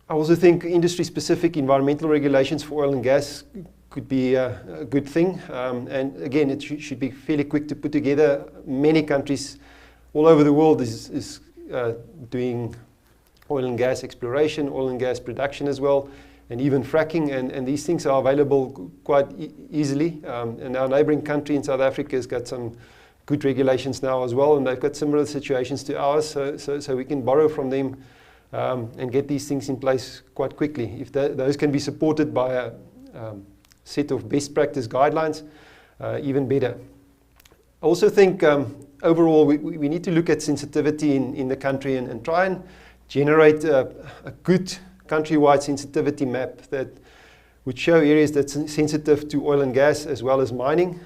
also think industry-specific environmental regulations for oil and gas could be a good thing. And again, it should be fairly quick to put together. Many countries all over the world is doing oil and gas exploration, oil and gas production as well, and even fracking. And these things are available quite easily. And our neighboring country in South Africa has got some good regulations now as well, and they've got similar situations to ours, so we can borrow from them and get these things in place quite quickly. If those can be supported by a set of best practice guidelines, even better. I also think overall we need to look at sensitivity in the country and try and generate a good countrywide sensitivity map that would show areas that's sensitive to oil and gas as well as mining.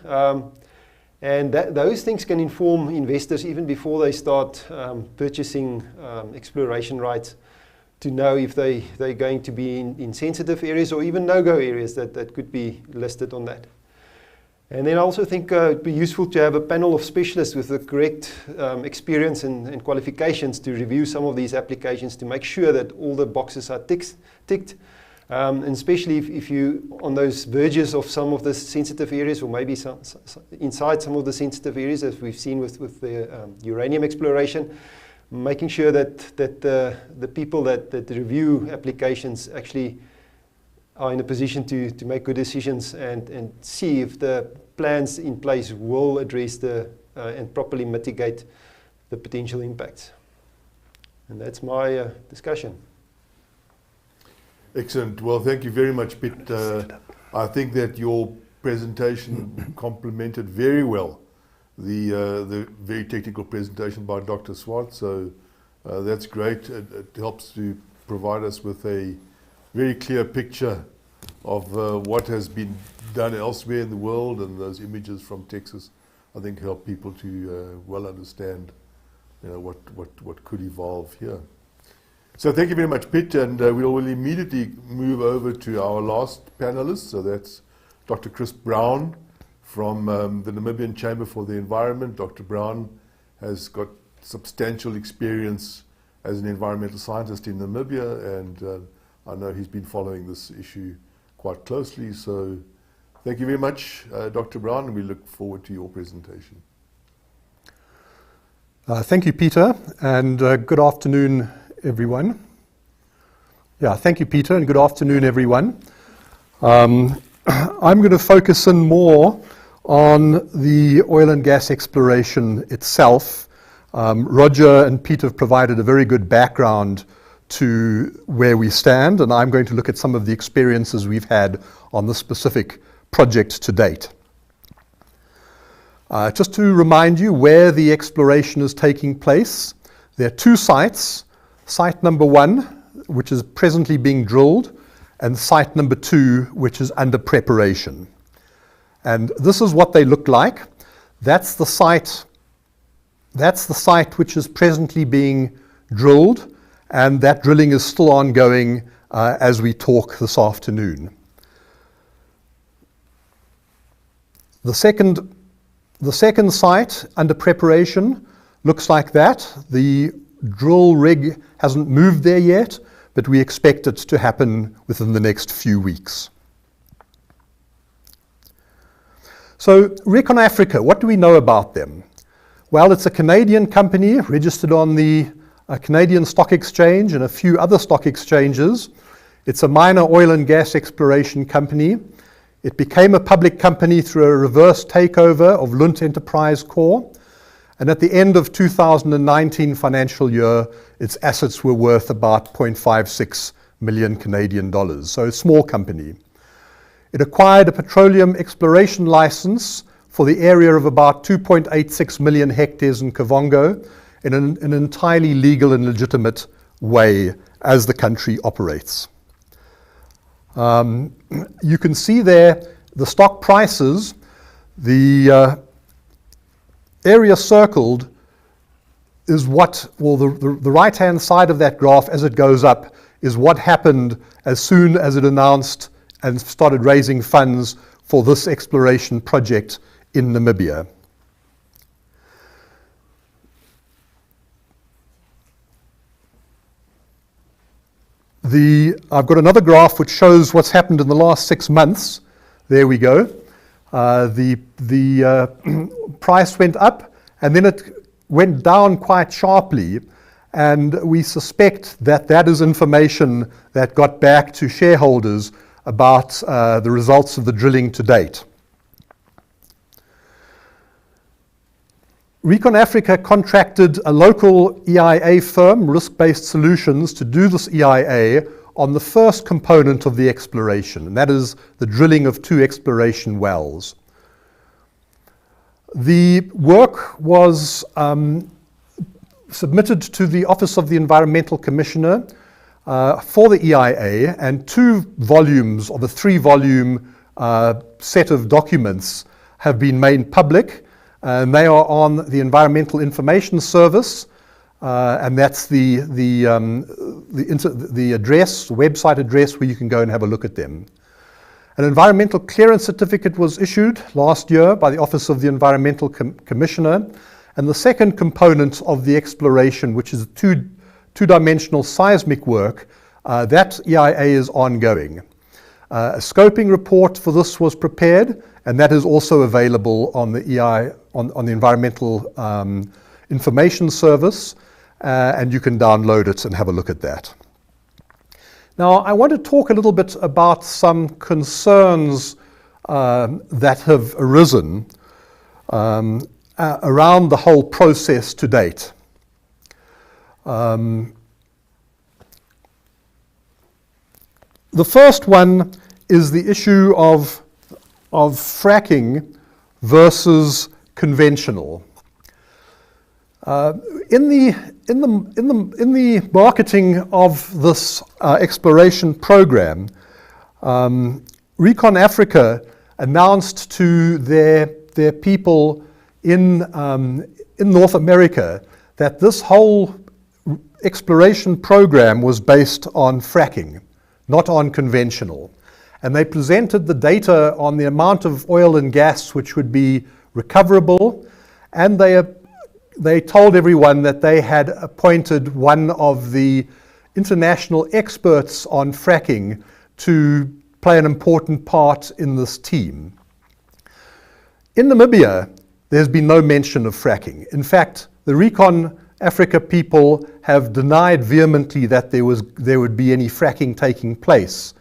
And those things can inform investors even before they start purchasing exploration rights, to know if they're going to be in sensitive areas or even no-go areas that could be listed on that. And then I also think it'd be useful to have a panel of specialists with the correct experience and qualifications to review some of these applications to make sure that all the boxes are ticked. And especially if you on those verges of some of the sensitive areas, or maybe inside some of the sensitive areas, as we've seen with the uranium exploration, making sure that the people that review applications actually are in a position to make good decisions and see if the plans in place will address and properly mitigate the potential impacts. And that's my discussion. Excellent. Well, thank you very much, Piet. I think that your presentation complemented very well the very technical presentation by Dr. Swart. So that's great. It helps to provide us with a very clear picture of what has been done elsewhere in the world, and those images from Texas, I think, help people to well understand, what could evolve here. So thank you very much, Piet, and we will immediately move over to our last panelist. So that's Dr. Chris Brown from the Namibian Chamber for the Environment. Dr. Brown has got substantial experience as an environmental scientist in Namibia, and I know he's been following this issue quite closely. So thank you very much, Dr. Brown, and we look forward to your presentation. Thank you, Peter, and good afternoon, everyone. Yeah, thank you, Peter, and good afternoon, everyone. I'm going to focus in more on the oil and gas exploration itself. Roger and Peter have provided a very good background to where we stand, and I'm going to look at some of the experiences we've had on the specific project to date. Just to remind you where the exploration is taking place, there are two sites. Site number 1, which is presently being drilled, and site number 2, which is under preparation. And this is what they look like. That's the site which is presently being drilled, and that drilling is still ongoing as we talk this afternoon. The second site under preparation looks like that. The drill rig hasn't moved there yet, but we expect it to happen within the next few weeks. So ReconAfrica, what do we know about them? Well, it's a Canadian company registered on the Canadian Stock Exchange and a few other stock exchanges. It's a minor oil and gas exploration company. It became a public company through a reverse takeover of Lunt Enterprise Corp. And at the end of 2019 financial year, its assets were worth about 0.56 million Canadian dollars. So a small company. It acquired a petroleum exploration license for the area of about 2.86 million hectares in Kavango in an entirely legal and legitimate way as the country operates. You can see there the stock prices. The area circled is the right-hand side of that graph as it goes up is what happened as soon as it announced and started raising funds for this exploration project in Namibia. I've got another graph which shows what's happened in the last 6 months. There we go. The price went up and then it went down quite sharply, and we suspect that that is information that got back to shareholders about the results of the drilling to date. ReconAfrica contracted a local EIA firm, Risk-Based Solutions, to do this EIA on the first component of the exploration, and that is the drilling of 2 exploration wells. The work was submitted to the Office of the Environmental Commissioner for the EIA, and 2 volumes of a 3-volume set of documents have been made public, and they are on the Environmental Information Service, and that's the address, website address where you can go and have a look at them. An environmental clearance certificate was issued last year by the Office of the Environmental Commissioner, and the second component of the exploration, which is two-dimensional seismic work, that EIA is ongoing. A scoping report for this was prepared, and that is also available on the on the Environmental Information Service, and you can download it and have a look at that. Now, I want to talk a little bit about some concerns that have arisen around the whole process to date. The first one is the issue of fracking versus conventional. In the marketing of this exploration program, ReconAfrica announced to their people in North America that this whole exploration program was based on fracking, not on conventional. And they presented the data on the amount of oil and gas which would be recoverable, and they told everyone that they had appointed one of the international experts on fracking to play an important part in this team. In Namibia, there's been no mention of fracking. In fact, the ReconAfrica people have denied vehemently that there would be any fracking taking place.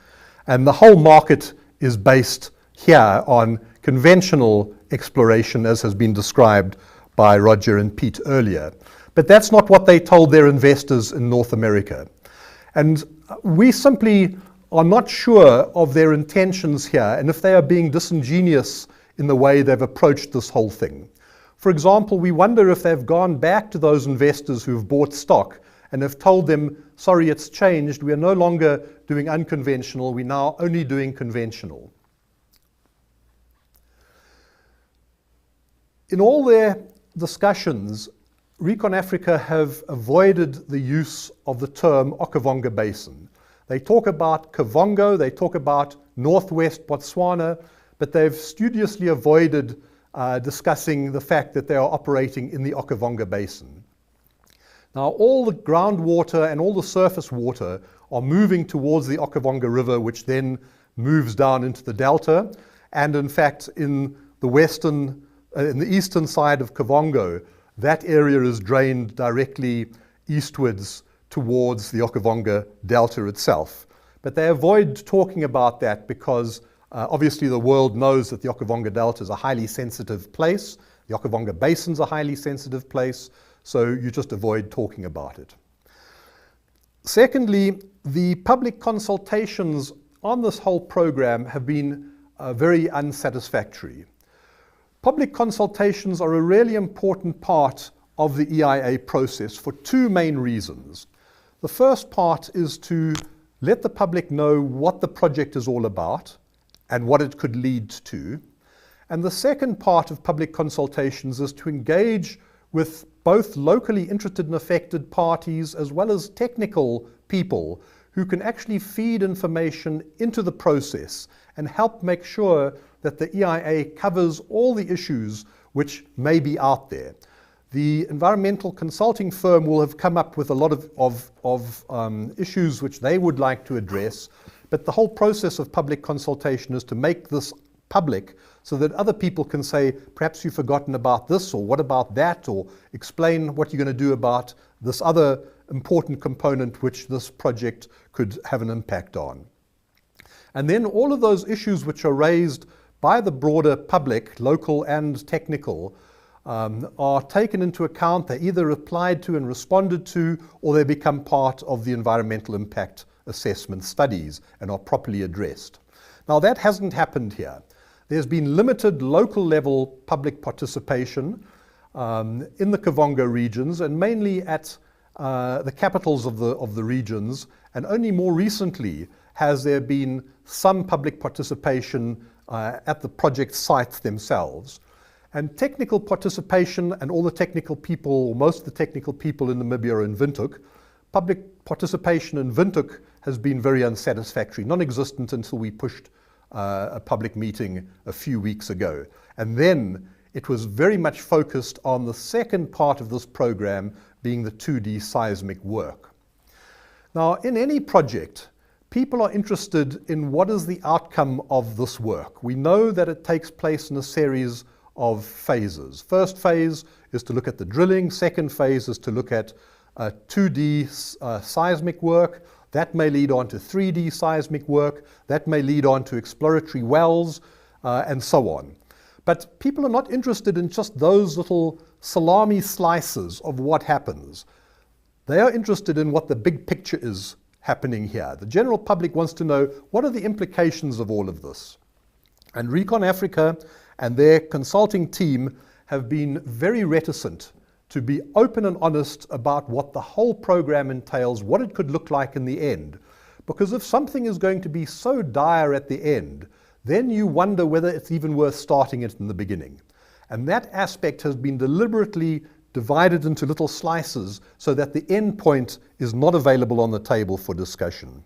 And the whole market is based here on conventional exploration, as has been described by Roger and Pete earlier. But that's not what they told their investors in North America. And we simply are not sure of their intentions here and if they are being disingenuous in the way they've approached this whole thing. For example, we wonder if they've gone back to those investors who've bought stock and have told them, sorry, it's changed, we are no longer doing unconventional, we're now only doing conventional. In all their discussions, ReconAfrica have avoided the use of the term Okavango Basin. They talk about Kavango, they talk about northwest Botswana, but they've studiously avoided discussing the fact that they are operating in the Okavango Basin. Now, all the groundwater and all the surface water are moving towards the Okavango River, which then moves down into the delta. And in fact, in the eastern side of Kavango, that area is drained directly eastwards towards the Okavango Delta itself. But they avoid talking about that because obviously the world knows that the Okavango Delta is a highly sensitive place. The Okavango Basin is a highly sensitive place, so you just avoid talking about it. Secondly, the public consultations on this whole program have been very unsatisfactory. Public consultations are a really important part of the EIA process for 2 main reasons. The first part is to let the public know what the project is all about and what it could lead to. And the second part of public consultations is to engage with both locally interested and affected parties as well as technical people who can actually feed information into the process and help make sure that the EIA covers all the issues which may be out there. The environmental consulting firm will have come up with a lot of issues which they would like to address, but the whole process of public consultation is to make this public so that other people can say, perhaps you've forgotten about this, or what about that, or explain what you're going to do about this other important component which this project could have an impact on. And then all of those issues which are raised by the broader public, local and technical, are taken into account. They're either applied to and responded to, or they become part of the environmental impact assessment studies and are properly addressed. Now, that hasn't happened here. There's been limited local level public participation in the Kavango regions, and mainly at the capitals of the regions, and only more recently has there been some public participation at the project sites themselves. And technical participation, and all the technical people, or most of the technical people in Namibia are in Windhoek. Public participation in Windhoek has been very unsatisfactory, non-existent until we pushed a public meeting a few weeks ago. And then it was very much focused on the second part of this program, being the 2D seismic work. Now, in any project, people are interested in what is the outcome of this work. We know that it takes place in a series of phases. First phase is to look at the drilling. Second phase is to look at 2D seismic work. That may lead on to 3D seismic work. That may lead on to exploratory wells, and so on. But people are not interested in just those little salami slices of what happens. They are interested in what the big picture is happening here. The general public wants to know, what are the implications of all of this? And ReconAfrica and their consulting team have been very reticent to be open and honest about what the whole program entails, what it could look like in the end. Because if something is going to be so dire at the end, then you wonder whether it's even worth starting it in the beginning. And that aspect has been deliberately divided into little slices so that the end point is not available on the table for discussion.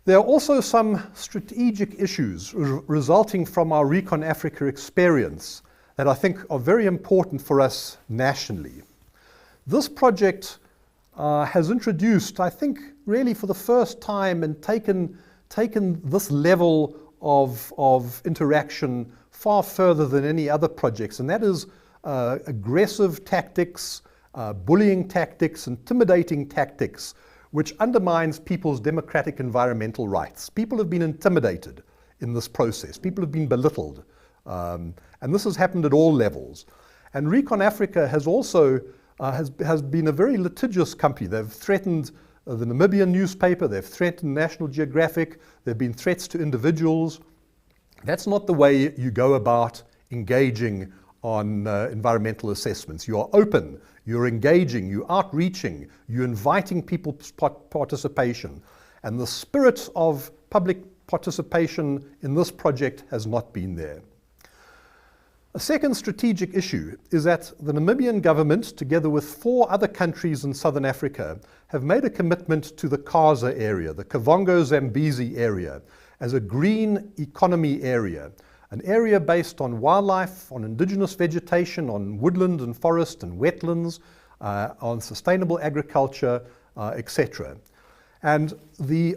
There are also some strategic issues resulting from our ReconAfrica experience that I think are very important for us nationally. This project has introduced, I think, really for the first time, and taken this level of interaction far further than any other projects, and that is aggressive tactics, bullying tactics, intimidating tactics, which undermines people's democratic environmental rights. People have been intimidated in this process. People have been belittled. And this has happened at all levels. And ReconAfrica has also has been a very litigious company. They've threatened the Namibian newspaper, they've threatened National Geographic, there have been threats to individuals. That's not the way you go about engaging on environmental assessments. You are open, you're engaging, you're outreaching, you're inviting people's participation. And the spirit of public participation in this project has not been there. A second strategic issue is that the Namibian government, together with 4 other countries in southern Africa, have made a commitment to the Kaza area, the Kavango Zambezi area, as a green economy area, an area based on wildlife, on indigenous vegetation, on woodland and forest and wetlands, on sustainable agriculture, etc. And the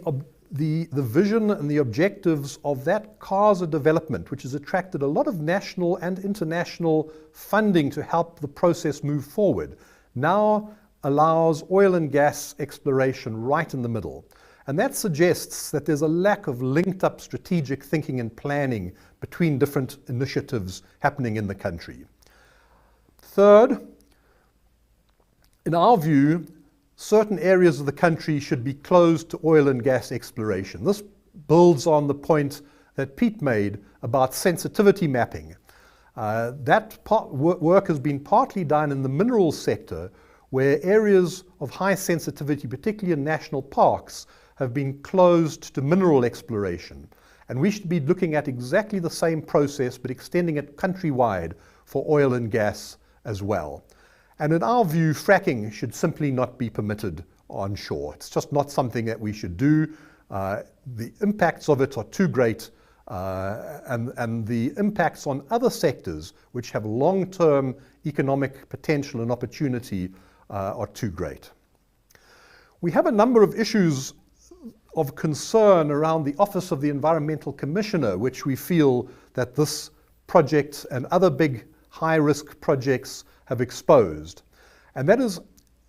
vision and the objectives of that Kaza development, which has attracted a lot of national and international funding to help the process move forward, now allows oil and gas exploration right in the middle. And that suggests that there's a lack of linked up strategic thinking and planning between different initiatives happening in the country. Third, in our view, certain areas of the country should be closed to oil and gas exploration. This builds on the point that Pete made about sensitivity mapping. That work has been partly done in the minerals sector, where areas of high sensitivity, particularly in national parks, have been closed to mineral exploration. And we should be looking at exactly the same process, but extending it countrywide for oil and gas as well. And in our view, fracking should simply not be permitted onshore. It's just not something that we should do. The impacts of it are too great, and the impacts on other sectors which have long-term economic potential and opportunity are too great. We have a number of issues of concern around the Office of the Environmental Commissioner, which we feel that this project and other big high-risk projects have exposed. And that is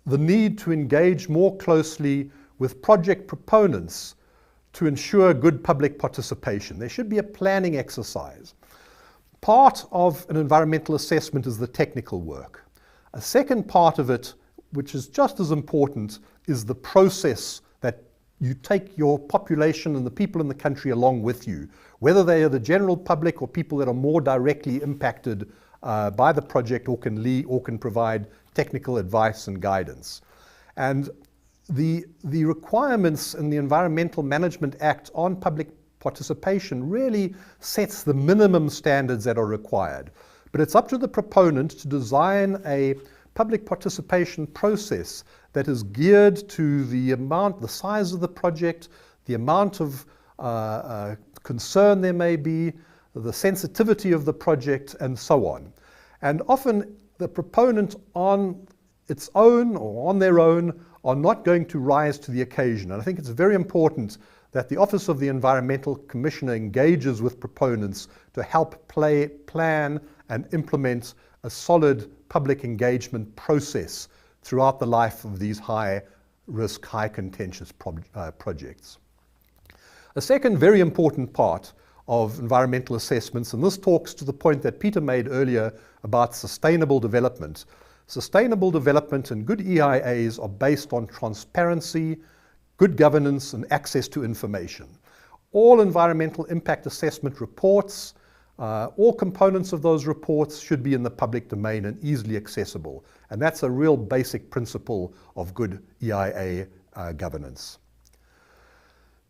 the need to engage more closely with project proponents to ensure good public participation. There should be a planning exercise. Part of an environmental assessment is the technical work. A second part of it, which is just as important, is the process that you take your population and the people in the country along with you, whether they are the general public or people that are more directly impacted by the project or can lead or can provide technical advice and guidance. And the requirements in the Environmental Management Act on public participation really sets the minimum standards that are required. But it's up to the proponent to design a public participation process that is geared to the size of the project, the amount of concern there may be, the sensitivity of the project, and so on. And often the proponent on its own or on their own are not going to rise to the occasion. And I think it's very important that the Office of the Environmental Commissioner engages with proponents to help plan and implement a solid public engagement process throughout the life of these high-risk, high-contentious projects. A second very important part of environmental assessments, and this talks to the point that Peter made earlier about sustainable development. Sustainable development and good EIAs are based on transparency, good governance, and access to information. All environmental impact assessment reports, all components of those reports should be in the public domain and easily accessible. And that's a real basic principle of good EIA governance.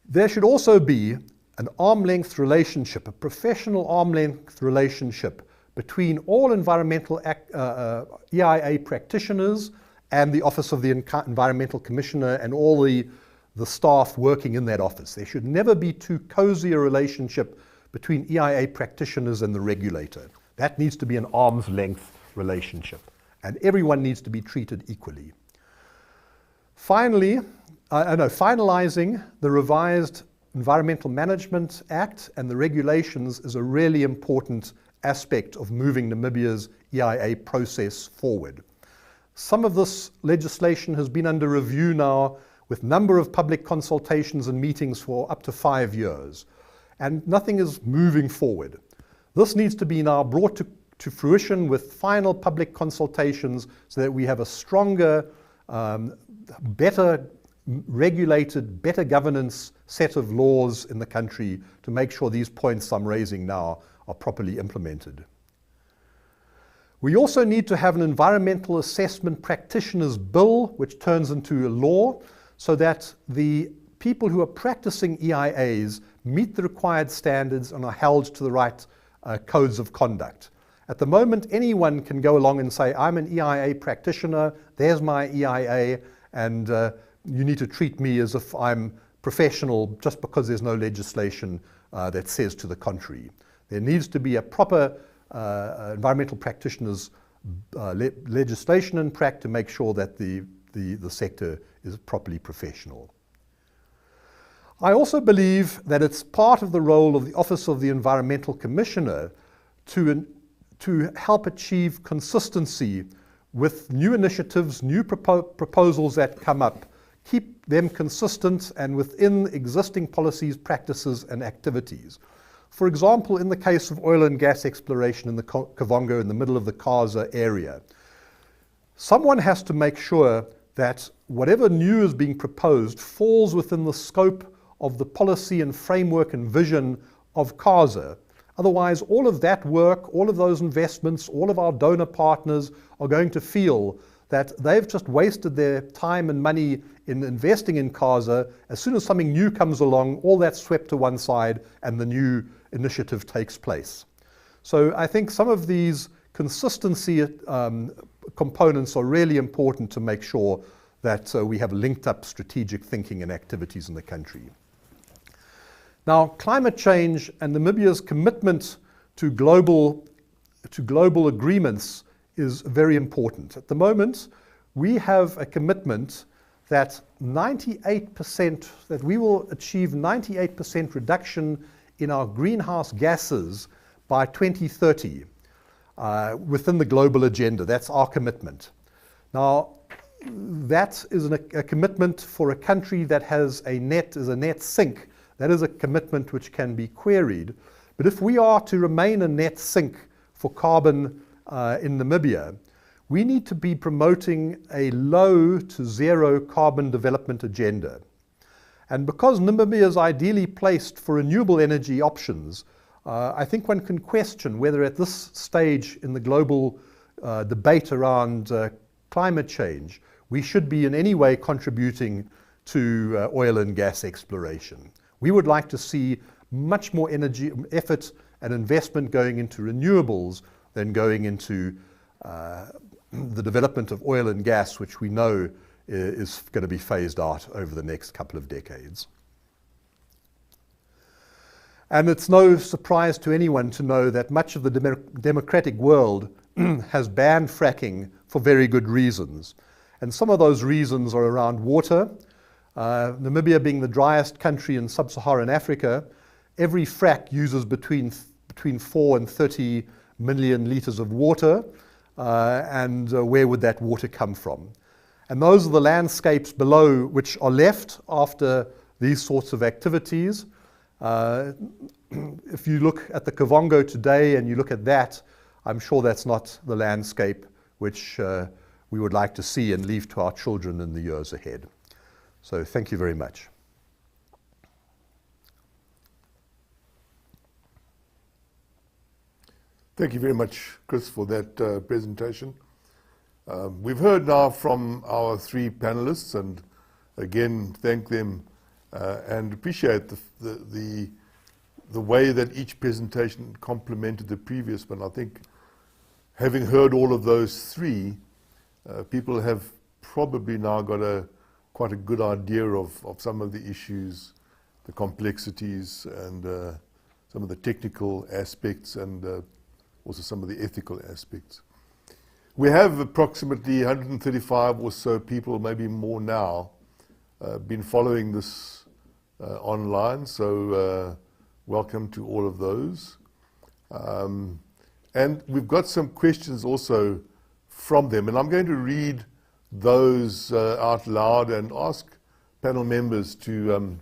There should also be an arm's-length relationship, a professional arm's-length relationship between all environmental EIA practitioners and the Office of the Environmental Commissioner and all the staff working in that office. There should never be too cozy a relationship between EIA practitioners and the regulator. That needs to be an arm's length relationship, and everyone needs to be treated equally. Finally, finalizing the revised Environmental Management Act and the regulations is a really important aspect of moving Namibia's EIA process forward. Some of this legislation has been under review now with a number of public consultations and meetings for up to 5 years, and nothing is moving forward. This needs to be now brought to fruition with final public consultations so that we have a stronger, better regulated, better governance set of laws in the country to make sure these points I'm raising now are properly implemented. We also need to have an environmental assessment practitioners bill which turns into a law so that the people who are practicing EIAs meet the required standards and are held to the right codes of conduct. At the moment, anyone can go along and say, I'm an EIA practitioner, there's my EIA, and you need to treat me as if I'm professional just because there's no legislation that says to the contrary. There needs to be a proper environmental practitioners legislation and prac to make sure that the sector is properly professional. I also believe that it's part of the role of the Office of the Environmental Commissioner to help achieve consistency with new initiatives, new proposals that come up, keep them consistent and within existing policies, practices, and activities. For example, in the case of oil and gas exploration in the Kavango in the middle of the Kaza area, someone has to make sure that whatever new is being proposed falls within the scope of the policy and framework and vision of Kaza. Otherwise, all of that work, all of those investments, all of our donor partners are going to feel that they've just wasted their time and money in investing in Kaza. As soon as something new comes along, all that's swept to one side and the new initiative takes place. So I think some of these consistency components are really important to make sure that we have linked up strategic thinking and activities in the country. Now, climate change and Namibia's commitment to global agreements is very important. At the moment, we have a commitment that 98%, that we will achieve 98% reduction in our greenhouse gases by 2030 within the global agenda. That's our commitment. Now, that is a commitment for a country that has a net sink. That is a commitment which can be queried. But if we are to remain a net sink for carbon in Namibia, we need to be promoting a low to zero carbon development agenda. And because Namibia is ideally placed for renewable energy options, I think one can question whether at this stage in the global debate around climate change, we should be in any way contributing to oil and gas exploration. We would like to see much more energy, effort and investment going into renewables than going into the development of oil and gas, which we know is going to be phased out over the next couple of decades. And it's no surprise to anyone to know that much of the democratic world has banned fracking for very good reasons. And some of those reasons are around water. Namibia being the driest country in sub-Saharan Africa, every frack uses between 4 and 30 million litres of water. And where would that water come from? And those are the landscapes below which are left after these sorts of activities. If you look at the Kavango today and you look at that, I'm sure that's not the landscape which we would like to see and leave to our children in the years ahead. So thank you very much. Thank you very much, Chris, for that presentation. We've heard now from our three panelists, and again, thank them and appreciate the way that each presentation complemented the previous one. I think having heard all of those three, people have probably now got quite a good idea of some of the issues, the complexities, and some of the technical aspects, and also some of the ethical aspects. We have approximately 135 or so people, maybe more now, been following this online, so welcome to all of those. And we've got some questions also from them, and I'm going to read those out loud and ask panel members to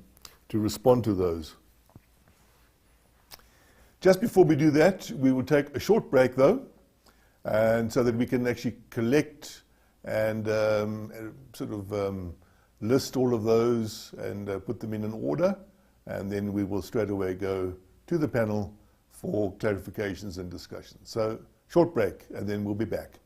respond to those. Just before we do that, we will take a short break though, and so that we can actually collect and list all of those and put them in an order, and then we will straight away go to the panel for clarifications and discussions. So short break, and then we'll be back.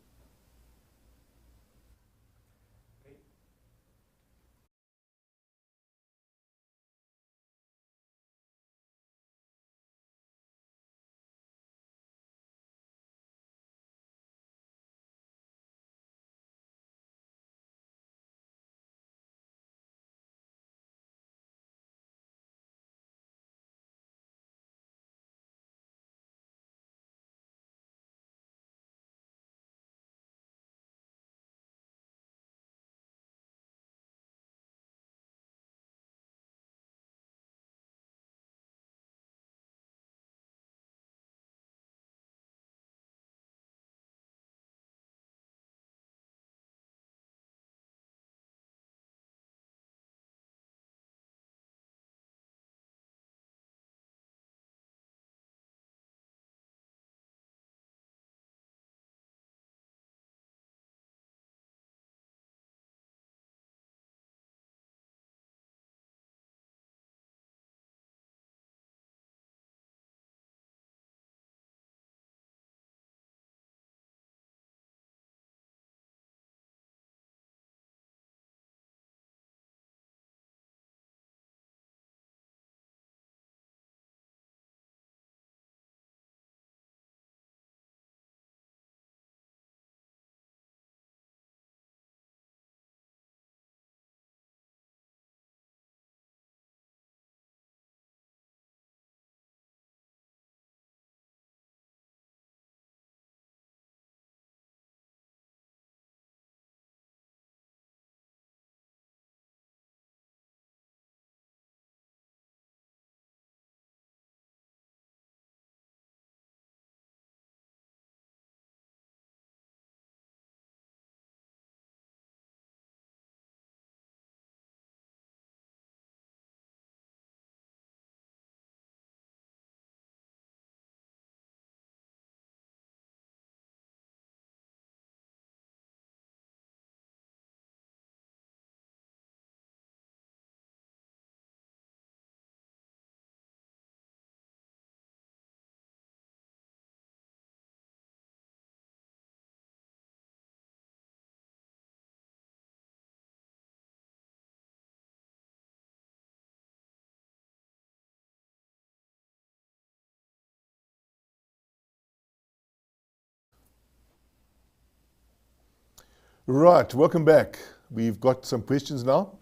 Right, welcome back. We've got some questions now.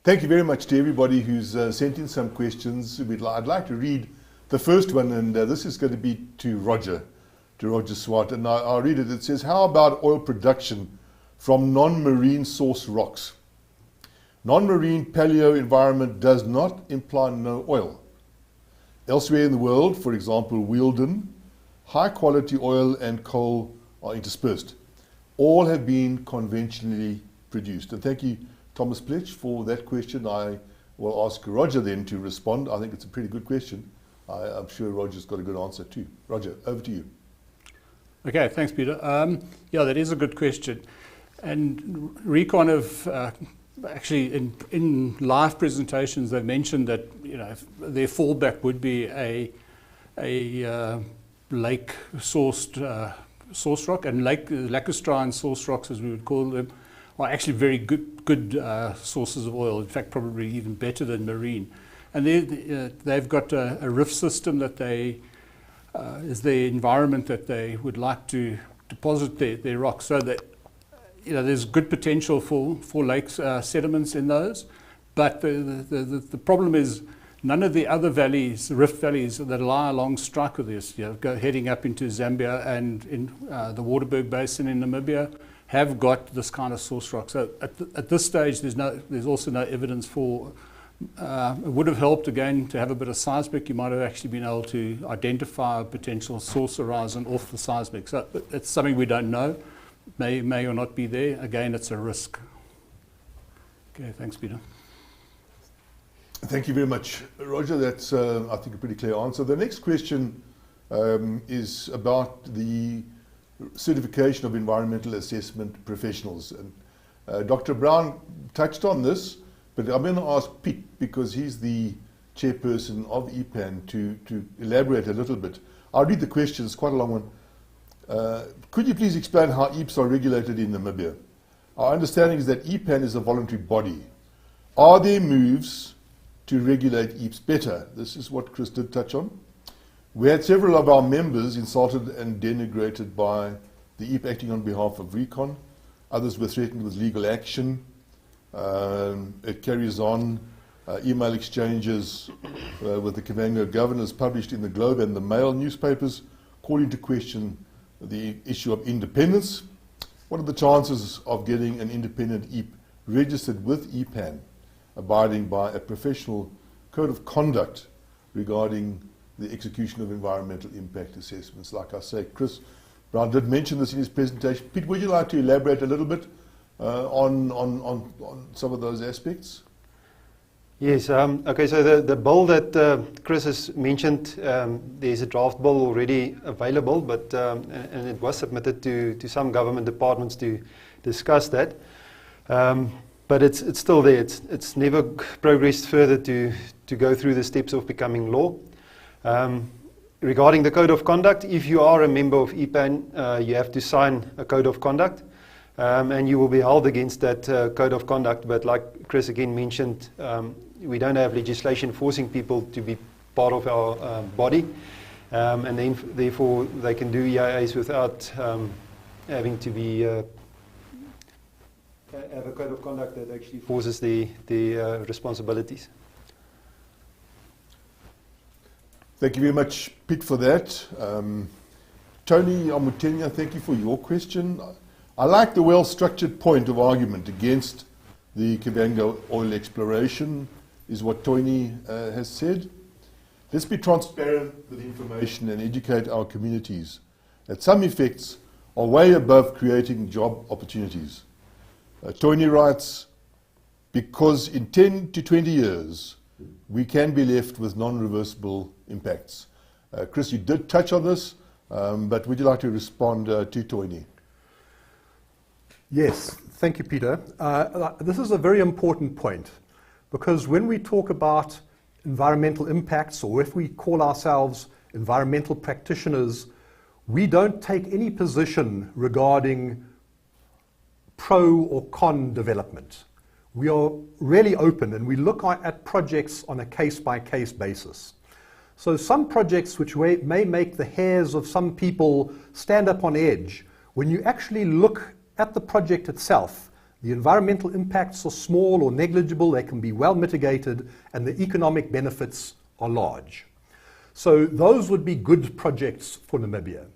Thank you very much to everybody who's sent in some questions. I'd like to read the first one, and this is going to be to Roger Swart, and I'll read it. It says, how about oil production from non-marine source rocks? Non-marine paleo environment does not imply no oil. Elsewhere in the world, for example, Wealden, high quality oil and coal are interspersed. All have been conventionally produced. And thank you, Thomas Pletch, for that question. I will ask Roger then to respond. I think it's a pretty good question. I'm sure Roger's got a good answer too. Roger, over to you. Okay, thanks, Peter. Yeah, that is a good question. And Recon have actually in live presentations they've mentioned that their fallback would be a lake sourced source rock, and lacustrine source rocks, as we would call them, are actually very good sources of oil. In fact, probably even better than marine. And they've got a rift system that is the environment that they would like to deposit their rocks, so that there's good potential for lakes sediments in those. But the problem is none of the other valleys, rift valleys that lie along strike of this, heading up into Zambia and in the Waterberg Basin in Namibia, have got this kind of source rock. So at this stage, there's also no evidence for. It would have helped again to have a bit of seismic. You might have actually been able to identify a potential source horizon off the seismic. So it's something we don't know. May or not be there. Again, it's a risk. Okay, thanks, Peter. Thank you very much, Roger. That's, I think, a pretty clear answer. The next question is about the certification of environmental assessment professionals. And Dr. Brown touched on this, but I'm going to ask Pete, because he's the chairperson of EAPAN, to elaborate a little bit. I'll read the question. It's quite a long one. Could you please explain how EAPs are regulated in Namibia? Our understanding is that EAPAN is a voluntary body. Are there moves to regulate EAPs better? This is what Chris did touch on. We had several of our members insulted and denigrated by the EAP acting on behalf of Recon. Others were threatened with legal action. It carries on. Email exchanges with the Kavango governors published in the Globe and the Mail newspapers calling into question the issue of independence. What are the chances of getting an independent EAP registered with EAPAN, abiding by a professional code of conduct regarding the execution of environmental impact assessments? Like I say, Chris Brown did mention this in his presentation. Pete, would you like to elaborate a little bit on some of those aspects? Yes, okay, so the bill that Chris has mentioned, there's a draft bill already available, but and it was submitted to some government departments to discuss that. But it's still there. It's never progressed further to go through the steps of becoming law. Regarding the code of conduct, if you are a member of EAPAN, you have to sign a code of conduct, and you will be held against that code of conduct. But like Chris again mentioned, we don't have legislation forcing people to be part of our body, and then therefore they can do EIAs without having to be have a code of conduct that actually forces the responsibilities. Thank you very much, Pete, for that. Tony Amutenya, thank you for your question. I like the well-structured point of argument against the Kavango oil exploration, is what Tony has said. Let's be transparent with information and educate our communities that some effects are way above creating job opportunities. Tony writes, because in 10 to 20 years, we can be left with non-reversible impacts. Chris, you did touch on this, but would you like to respond to Tony? Yes, thank you, Peter. This is a very important point, because when we talk about environmental impacts, or if we call ourselves environmental practitioners, we don't take any position regarding pro or con development. We are really open, and we look at projects on a case-by-case basis. So some projects which may make the hairs of some people stand up on edge, when you actually look at the project itself, the environmental impacts are small or negligible, they can be well mitigated, and the economic benefits are large. So those would be good projects for Namibia.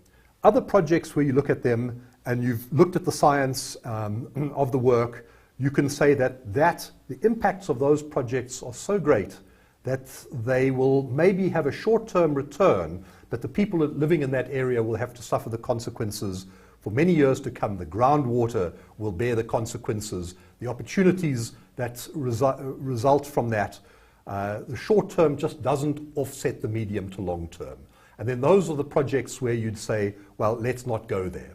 Other projects where you look at them and you've looked at the science of the work, you can say that the impacts of those projects are so great that they will maybe have a short-term return, but the people living in that area will have to suffer the consequences for many years to come. The groundwater will bear the consequences, the opportunities that result from that. The short term just doesn't offset the medium to long term. And then those are the projects where you'd say, well, let's not go there.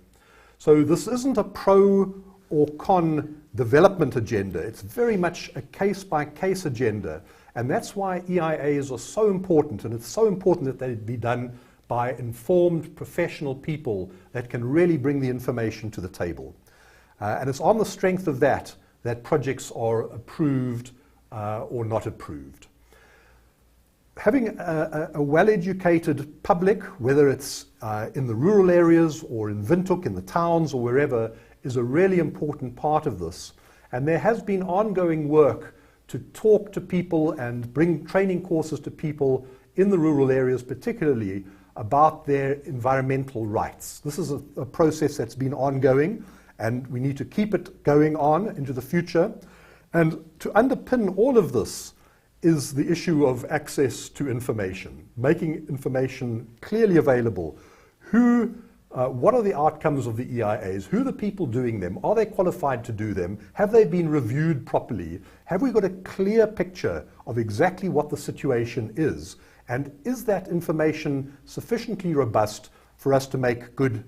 So this isn't a pro or con development agenda. It's very much a case-by-case agenda. And that's why EIAs are so important, and it's so important that they be done by informed professional people that can really bring the information to the table. And it's on the strength of that projects are approved or not approved. Having a well-educated public, whether it's in the rural areas or in Windhoek, in the towns or wherever, is a really important part of this. And there has been ongoing work to talk to people and bring training courses to people in the rural areas particularly about their environmental rights. This is a process that's been ongoing, and we need to keep it going on into the future. And to underpin all of this is the issue of access to information, making information clearly available. What are the outcomes of the EIAs? Who are the people doing them? Are they qualified to do them? Have they been reviewed properly? Have we got a clear picture of exactly what the situation is? And is that information sufficiently robust for us to make good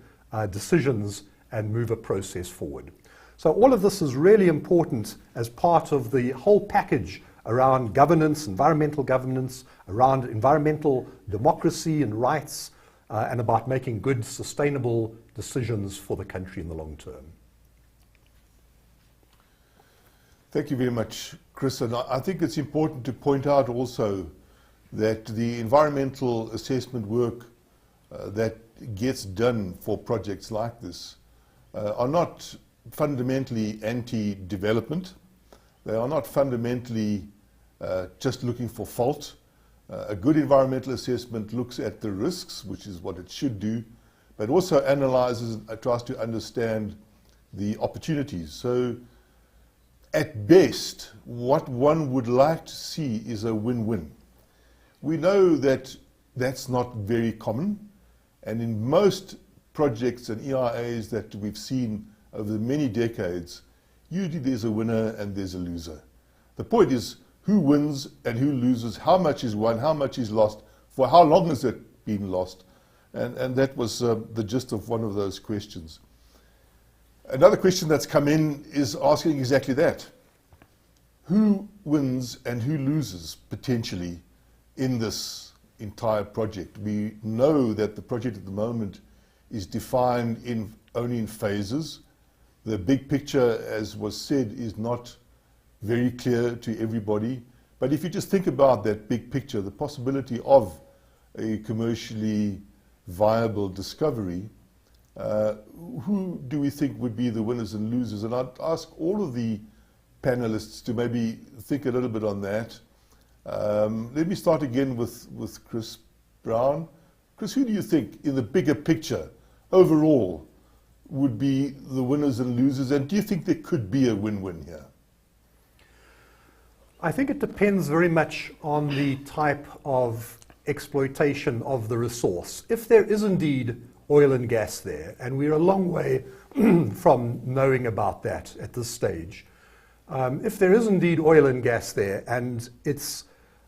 decisions and move a process forward? So all of this is really important as part of the whole package around governance, around environmental democracy and rights, and about making good, sustainable decisions for the country in the long term. Thank you very much, Chris. And I think it's important to point out also that the environmental assessment work that gets done for projects like this are not fundamentally anti-development. They are not fundamentally just looking for fault. A good environmental assessment looks at the risks, which is what it should do, but also analyzes, tries to understand the opportunities. So at best, what one would like to see is a win-win. We know that that's not very common, and in most projects and EIAs that we've seen over many decades, usually there's a winner and there's a loser. The point is who wins and who loses, how much is won, how much is lost, for how long has it been lost, and that was the gist of one of those questions. Another question that's come in is asking exactly that. Who wins and who loses potentially in this entire project? We know that the project at the moment is defined only in phases. The big picture, as was said, is not very clear to everybody. But if you just think about that big picture, the possibility of a commercially viable discovery, who do we think would be the winners and losers? And I'd ask all of the panelists to maybe think a little bit on that. Let me start again with Chris Brown. Chris, who do you think, in the bigger picture, overall, would be the winners and losers? And do you think there could be a win-win here? I think it depends very much on the type of exploitation of the resource. If there is indeed oil and gas there, and we're a long way from knowing about that at this stage, if there is indeed oil and gas there and it's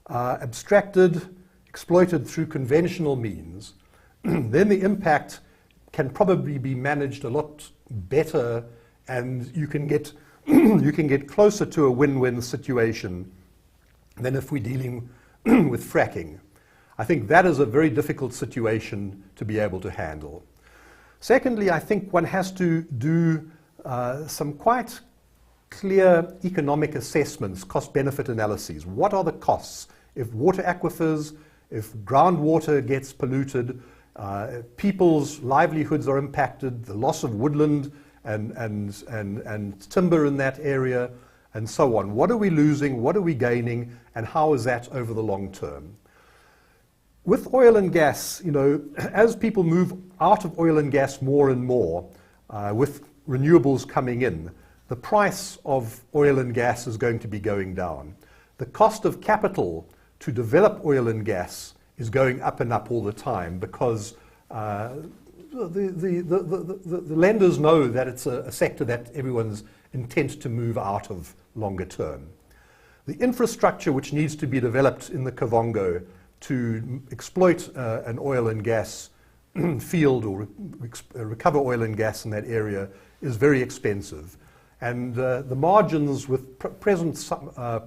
abstracted, exploited through conventional means, then the impact can probably be managed a lot better, and you can get you can get closer to a win-win situation than if we're dealing with fracking. I think that is a very difficult situation to be able to handle. Secondly, I think one has to do some quite clear economic assessments, cost-benefit analyses. What are the costs? If water aquifers, if groundwater gets polluted, people's livelihoods are impacted, the loss of woodland and timber in that area, and so on. What are we losing? What are we gaining? And how is that over the long term? With oil and gas, you know, as people move out of oil and gas more and more, with renewables coming in, the price of oil and gas is going to be going down. The cost of capital to develop oil and gas is going up and up all the time because the lenders know that it's a sector that everyone's intent to move out of longer term. The infrastructure which needs to be developed in the Kavango to exploit an oil and gas field or recover oil and gas in that area is very expensive. And the margins with present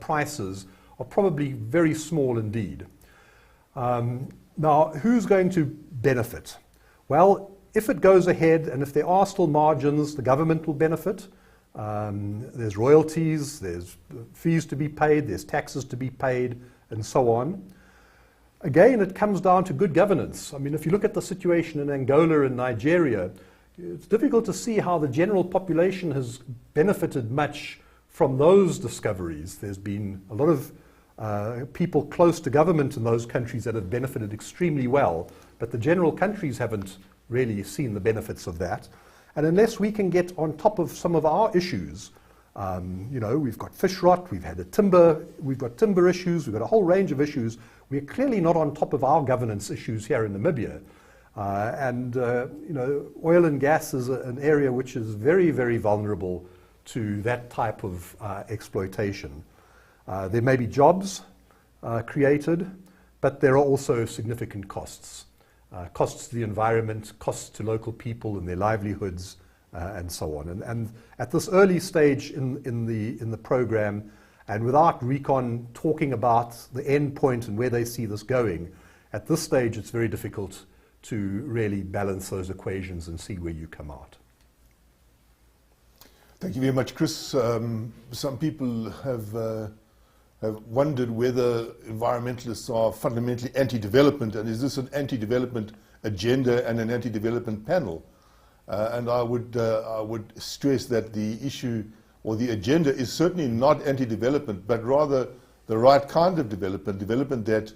prices are probably very small indeed. Now, who's going to benefit? Well, if it goes ahead and if there are still margins, the government will benefit. There's royalties, there's fees to be paid, there's taxes to be paid, and so on. Again, it comes down to good governance. I mean, if you look at the situation in Angola and Nigeria, it's difficult to see how the general population has benefited much from those discoveries. There's been a lot of people close to government in those countries that have benefited extremely well, but the general countries haven't really seen the benefits of that. And unless we can get on top of some of our issues, you know, we've got fish rot, we've got timber issues, we've got a whole range of issues. We're clearly not on top of our governance issues here in Namibia. You know, oil and gas is an area which is very, very vulnerable to that type of exploitation. There may be jobs created, but there are also significant costs. Costs to the environment, costs to local people and their livelihoods, and so on. And at this early stage in the program, and without Recon talking about the end point and where they see this going, at this stage it's very difficult to really balance those equations and see where you come out. Thank you very much, Chris. Some people have wondered whether environmentalists are fundamentally anti-development, and is this an anti-development agenda and an anti-development panel? And I would stress that the issue or the agenda is certainly not anti-development, but rather the right kind of development that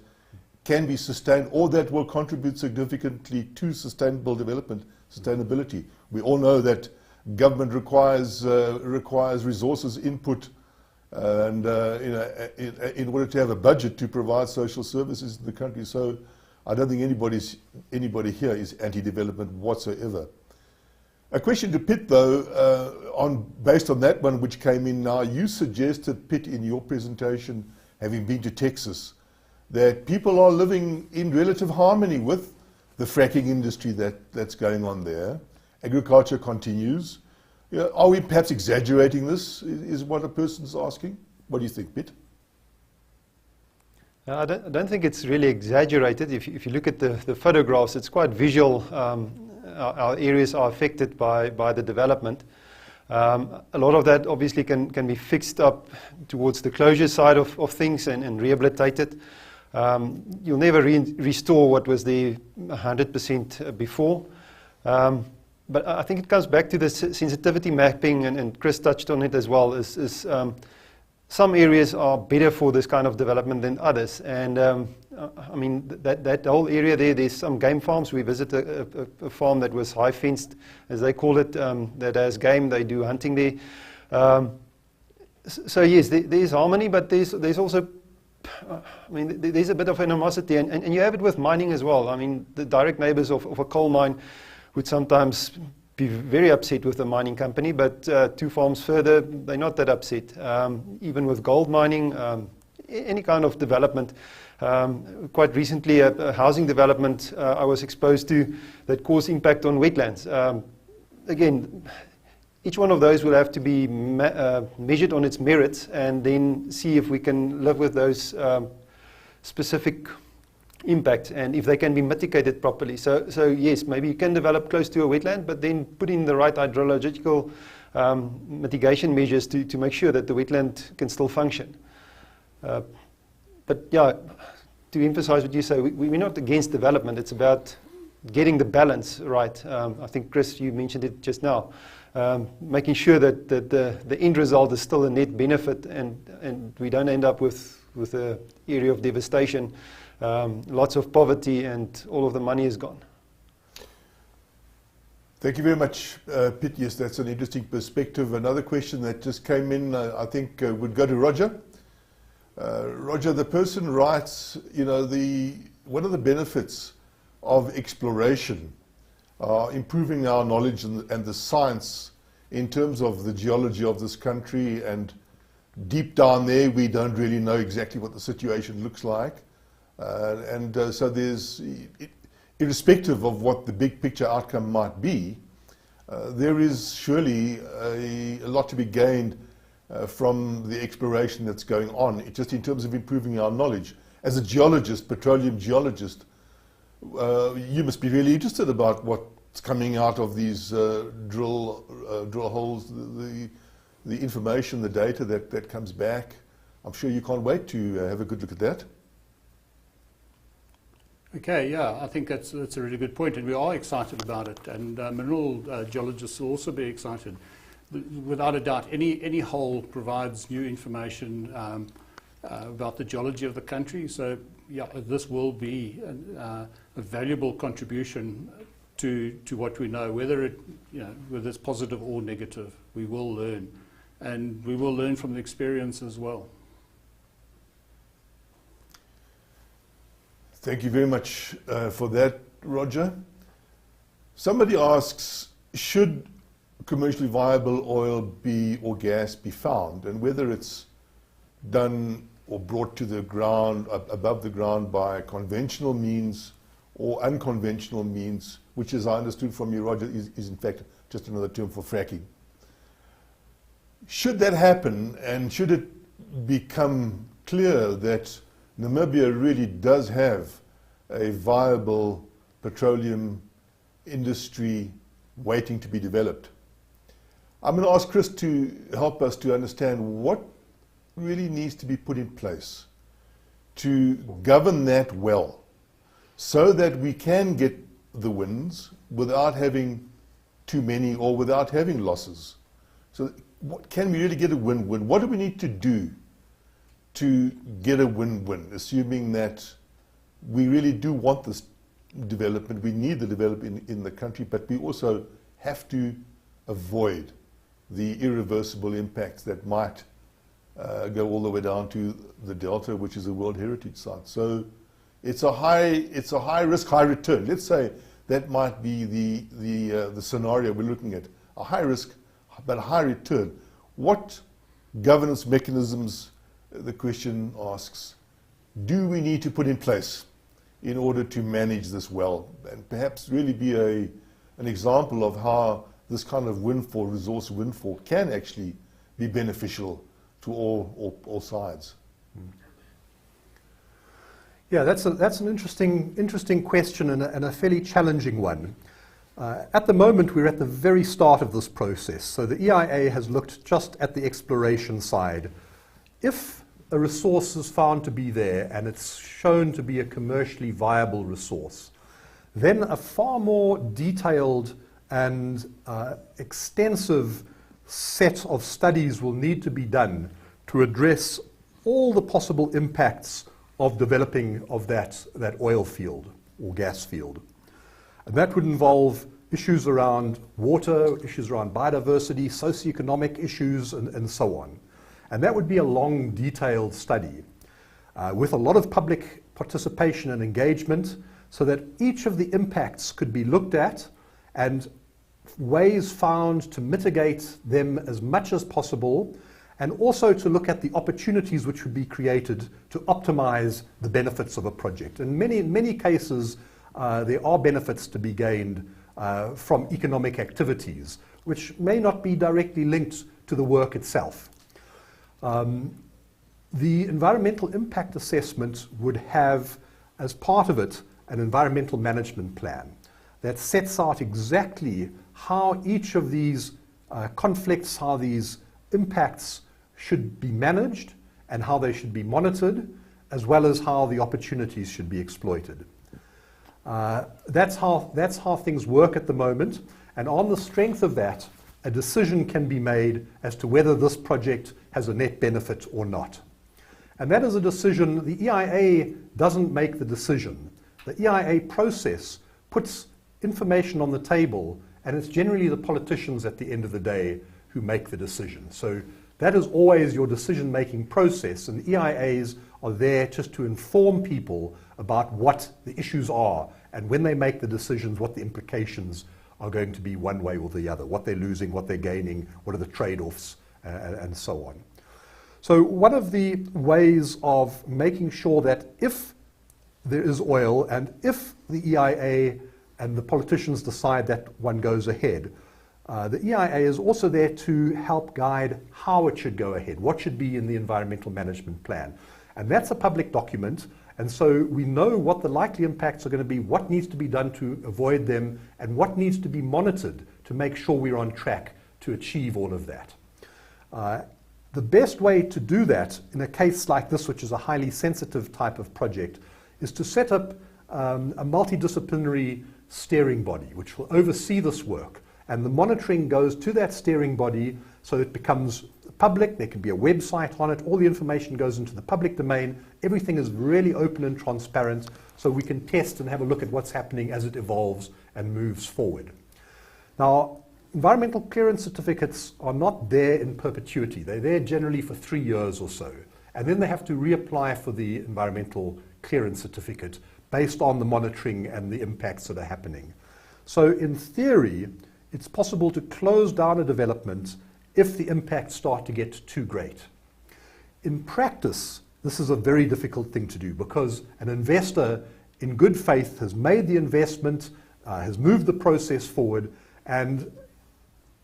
can be sustained or that will contribute significantly to sustainable development, sustainability. We all know that government requires resources, input, and you know, in order to have a budget to provide social services in the country. So I don't think anybody here is anti-development whatsoever. A question to Pitt, though, based on that one which came in now. You suggested, Pitt, in your presentation, having been to Texas, that people are living in relative harmony with the fracking industry that's going on there. Agriculture continues. You know, are we perhaps exaggerating this, is what a person's asking? What do you think, Pitt? I don't think it's really exaggerated. If you look at the photographs, it's quite visual. Our areas are affected by the development. A lot of that obviously can be fixed up towards the closure side of things and rehabilitated. You'll never restore what was there 100% before. But I think it comes back to the sensitivity mapping, and Chris touched on it as well, is some areas are better for this kind of development than others. And I mean, that whole area there's some game farms. We visited a farm that was high fenced, as they call it, that has game. They do hunting there. So yes, there's harmony, but there's also, I mean, there's a bit of animosity, and you have it with mining as well. I mean, the direct neighbors of a coal mine would sometimes be very upset with the mining company, but 2 farms further, they're not that upset. Even with gold mining, any kind of development. Quite recently, a housing development I was exposed to that caused impact on wetlands. Again, each one of those will have to be measured on its merits, and then see if we can live with those specific impact and if they can be mitigated properly. So yes, maybe you can develop close to a wetland, but then put in the right hydrological mitigation measures to make sure that the wetland can still function. But yeah, to emphasize what you say, we're not against development. It's about getting the balance right. I think, Chris, you mentioned it just now. making sure that the end result is still a net benefit and we don't end up with an area of devastation, lots of poverty, and all of the money is gone. Thank you very much, Piet. Yes, that's an interesting perspective. Another question that just came in, I think, would go to Roger. Roger, the person writes, one of the benefits of exploration are improving our knowledge and the science in terms of the geology of this country, and deep down there we don't really know exactly what the situation looks like. So there's, irrespective of what the big picture outcome might be, there is surely a lot to be gained from the exploration that's going on, just in terms of improving our knowledge. As a geologist, petroleum geologist, you must be really interested about what's coming out of these drill holes, the information, the data that comes back. I'm sure you can't wait to have a good look at that. Okay, yeah, I think that's a really good point, and we are excited about it, and mineral geologists will also be excited. Without a doubt, any hole provides new information about the geology of the country, so yeah, this will be a valuable contribution to what we know, whether it's positive or negative. We will learn, and we will learn from the experience as well. Thank you very much for that, Roger. Somebody asks, should commercially viable oil or gas be found, and whether it's done or brought to the ground, above the ground, by conventional means or unconventional means, which, as I understood from you, Roger, is in fact just another term for fracking. Should that happen, and should it become clear that Namibia really does have a viable petroleum industry waiting to be developed, I'm going to ask Chris to help us to understand what really needs to be put in place to govern that well, so that we can get the wins without having too many or without having losses. So can we really get a win-win? What do we need to do to get a win-win, assuming that we really do want this development, we need the development in the country, but we also have to avoid the irreversible impacts that might go all the way down to the Delta, which is a World Heritage Site. So it's a high risk, high return. Let's say that might be the scenario we're looking at. A high risk, but a high return. What governance mechanisms, the question asks, do we need to put in place in order to manage this well, and perhaps really be an example of how this kind of windfall, resource windfall, can actually be beneficial to all sides? Yeah, that's an interesting question, and a fairly challenging one. At the moment, we're at the very start of this process. So the EIA has looked just at the exploration side. If a resource is found to be there and it's shown to be a commercially viable resource, then a far more detailed and extensive set of studies will need to be done to address all the possible impacts of developing of that oil field or gas field. And that would involve issues around water, issues around biodiversity, socioeconomic issues, and so on. And that would be a long, detailed study with a lot of public participation and engagement, so that each of the impacts could be looked at and ways found to mitigate them as much as possible, and also to look at the opportunities which would be created to optimize the benefits of a project. In many cases, there are benefits to be gained from economic activities, which may not be directly linked to the work itself. The environmental impact assessment would have, as part of it, an environmental management plan that sets out exactly how each of these conflicts, how these impacts should be managed and how they should be monitored, as well as how the opportunities should be exploited. That's how things work at the moment, and on the strength of that, a decision can be made as to whether this project has a net benefit or not. And that is a decision. The EIA doesn't make the decision. The EIA process puts information on the table, and it's generally the politicians at the end of the day who make the decision. So that is always your decision-making process, and EIAs are there just to inform people about what the issues are, and when they make the decisions, what the implications are going to be one way or the other, what they're losing, what they're gaining, what are the trade-offs, and so on. So one of the ways of making sure that if there is oil, and if the EIA and the politicians decide that one goes ahead, the EIA is also there to help guide how it should go ahead, what should be in the environmental management plan. And that's a public document, and so we know what the likely impacts are going to be, what needs to be done to avoid them, and what needs to be monitored to make sure we're on track to achieve all of that. The best way to do that in a case like this, which is a highly sensitive type of project, is to set up a multidisciplinary steering body which will oversee this work. And the monitoring goes to that steering body so it becomes public. There can be a website on it. All the information goes into the public domain. Everything is really open and transparent, so we can test and have a look at what's happening as it evolves and moves forward. Now, environmental clearance certificates are not there in perpetuity. They're there generally for 3 years or so. And then they have to reapply for the environmental clearance certificate based on the monitoring and the impacts that are happening. So in theory, it's possible to close down a development if the impacts start to get too great. In practice, this is a very difficult thing to do because an investor in good faith has made the investment, has moved the process forward, and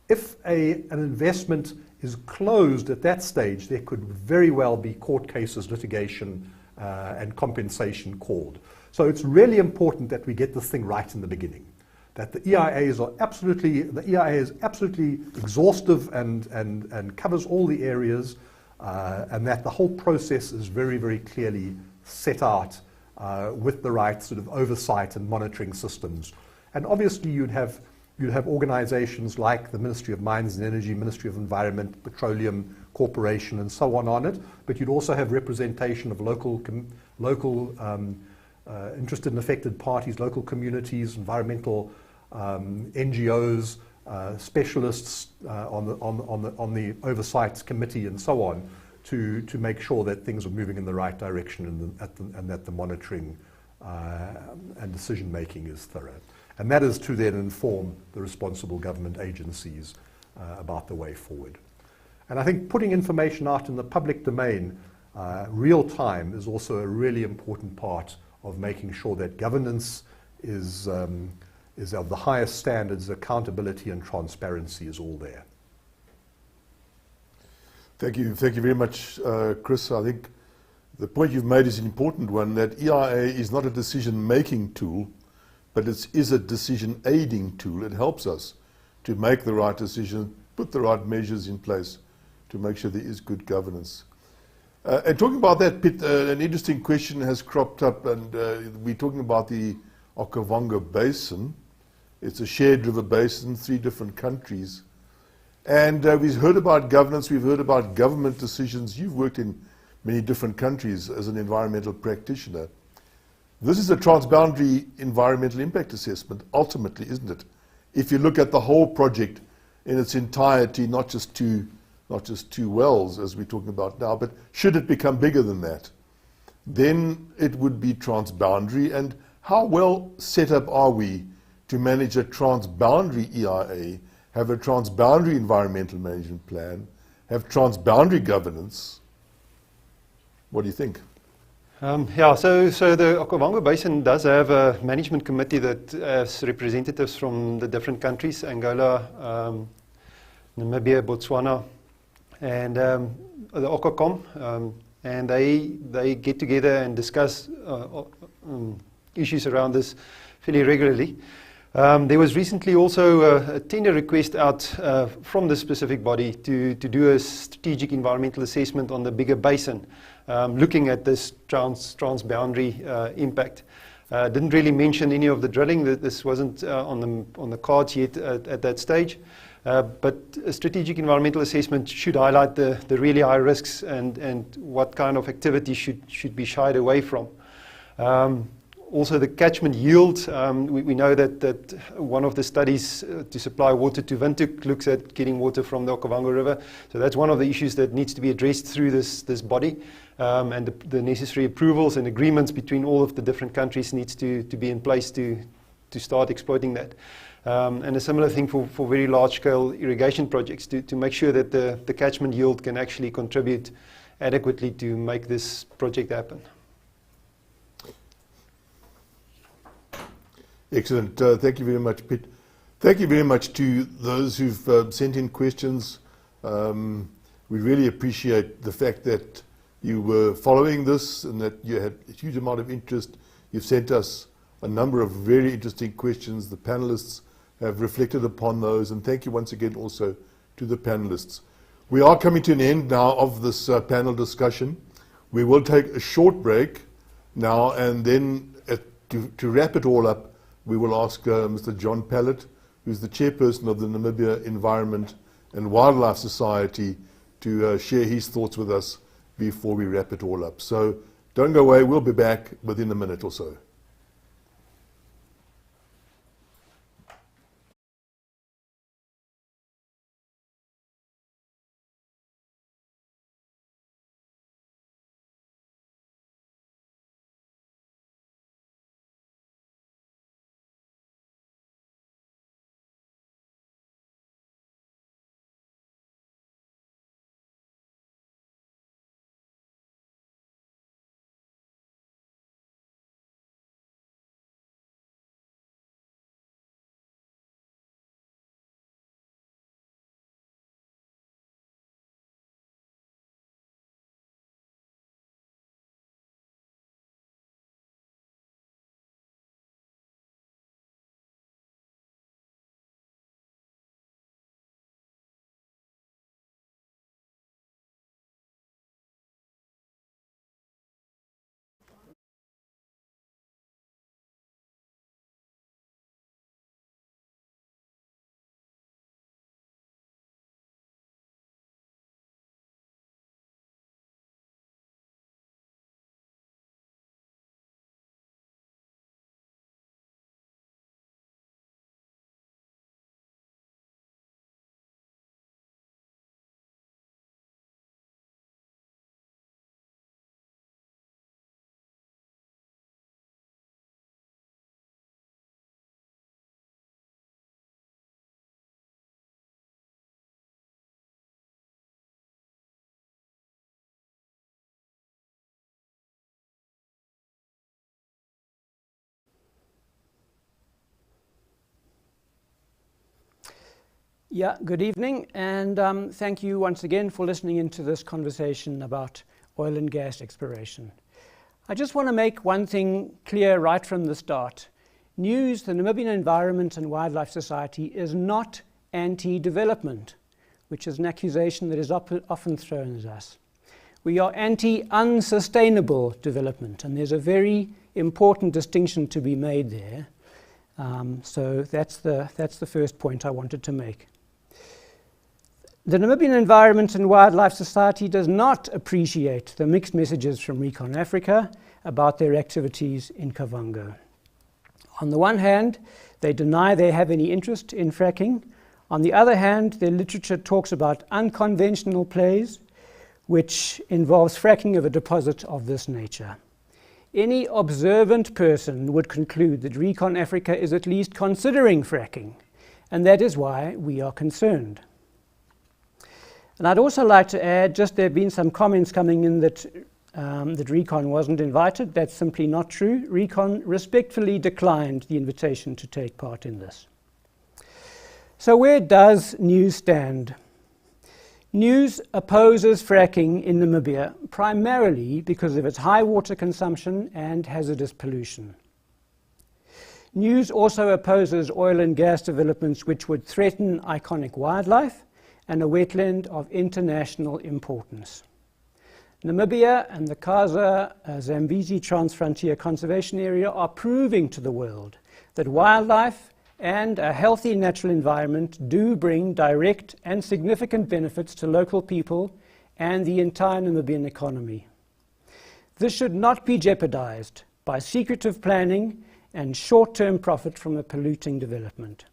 if an investment is closed at that stage, there could very well be court cases, litigation, and compensation called. So it's really important that we get this thing right in the beginning. That the EIA is absolutely exhaustive and covers all the areas, and that the whole process is very, very clearly set out with the right sort of oversight and monitoring systems. And obviously you'd have organizations like the Ministry of Mines and Energy, Ministry of Environment, Petroleum Corporation, and so on it, but you'd also have representation of local interested and affected parties, local communities, environmental NGOs, specialists on the oversight committee, and so on, to make sure that things are moving in the right direction and that the monitoring and decision making is thorough. And that is to then inform the responsible government agencies about the way forward. And I think putting information out in the public domain real time is also a really important part of making sure that governance is of the highest standards, accountability and transparency is all there. Thank you very much, Chris. I think the point you've made is an important one, that EIA is not a decision-making tool, but it is a decision-aiding tool. It helps us to make the right decision, put the right measures in place to make sure there is good governance. And talking about that, Piet, an interesting question has cropped up, and we're talking about the Okavango Basin. It's a shared river basin, 3 different countries. And we've heard about governance, we've heard about government decisions. You've worked in many different countries as an environmental practitioner. This is a transboundary environmental impact assessment, ultimately, isn't it? If you look at the whole project in its entirety, not just two wells, as we're talking about now, but should it become bigger than that, then it would be transboundary. And how well set up are we to manage a transboundary EIA, have a transboundary environmental management plan, have transboundary governance? What do you think? So the Okavango Basin does have a management committee that has representatives from the different countries, Angola, Namibia, Botswana, and the OCOCOM, and they get together and discuss issues around this fairly regularly. There was recently also a tender request out from this specific body to do a strategic environmental assessment on the bigger basin, looking at this transboundary impact. Didn't really mention any of the drilling. This wasn't on the cards yet at that stage. But a strategic environmental assessment should highlight the really high risks and what kind of activity should be shied away from. Also the catchment yield, we know that one of the studies to supply water to Windhoek looks at getting water from the Kavango River. So that's one of the issues that needs to be addressed through this body. And the necessary approvals and agreements between all of the different countries needs to be in place to start exploiting that. And a similar thing for very large-scale irrigation projects to make sure that the catchment yield can actually contribute adequately to make this project happen. Excellent. Thank you very much, Piet. Thank you very much to those who've sent in questions. We really appreciate the fact that you were following this and that you had a huge amount of interest. You've sent us a number of very interesting questions. The panelists have reflected upon those, and thank you once again also to the panelists. We are coming to an end now of this panel discussion. We will take a short break now, and then to wrap it all up, we will ask Mr. John Pallett, who's the chairperson of the Namibia Environment and Wildlife Society, to share his thoughts with us before we wrap it all up. So don't go away, we'll be back within a minute or so. Yeah, good evening, and thank you once again for listening into this conversation about oil and gas exploration. I just want to make one thing clear right from the start. NEWS, the Namibian Environment and Wildlife Society, is not anti-development, which is an accusation that is often thrown at us. We are anti-unsustainable development, and there's a very important distinction to be made there. So that's the first point I wanted to make. The Namibian Environment and Wildlife Society does not appreciate the mixed messages from ReconAfrica about their activities in Kavango. On the one hand, they deny they have any interest in fracking. On the other hand, their literature talks about unconventional plays, which involves fracking of a deposit of this nature. Any observant person would conclude that ReconAfrica is at least considering fracking, and that is why we are concerned. And I'd also like to add, just there have been some comments coming in that Recon wasn't invited. That's simply not true. Recon respectfully declined the invitation to take part in this. So where does NEWS stand? NEWS opposes fracking in Namibia primarily because of its high water consumption and hazardous pollution. NEWS also opposes oil and gas developments which would threaten iconic wildlife and a wetland of international importance. Namibia and the Kaza Zambezi Transfrontier Conservation Area are proving to the world that wildlife and a healthy natural environment do bring direct and significant benefits to local people and the entire Namibian economy. This should not be jeopardized by secretive planning and short-term profit from a polluting development.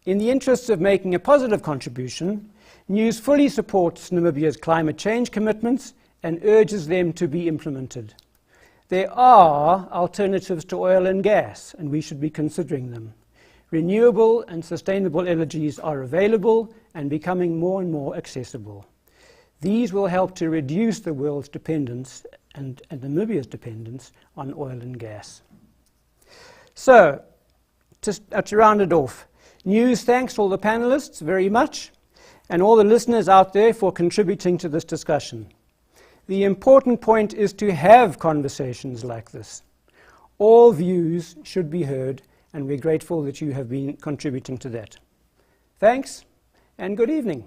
In the interests of making a positive contribution, News fully supports Namibia's climate change commitments and urges them to be implemented. There are alternatives to oil and gas, and we should be considering them. Renewable and sustainable energies are available and becoming more and more accessible. These will help to reduce the world's dependence and Namibia's dependence on oil and gas. So, to round it off, News thanks all the panelists very much and all the listeners out there for contributing to this discussion. The important point is to have conversations like this. All views should be heard, and we're grateful that you have been contributing to that. Thanks, and good evening.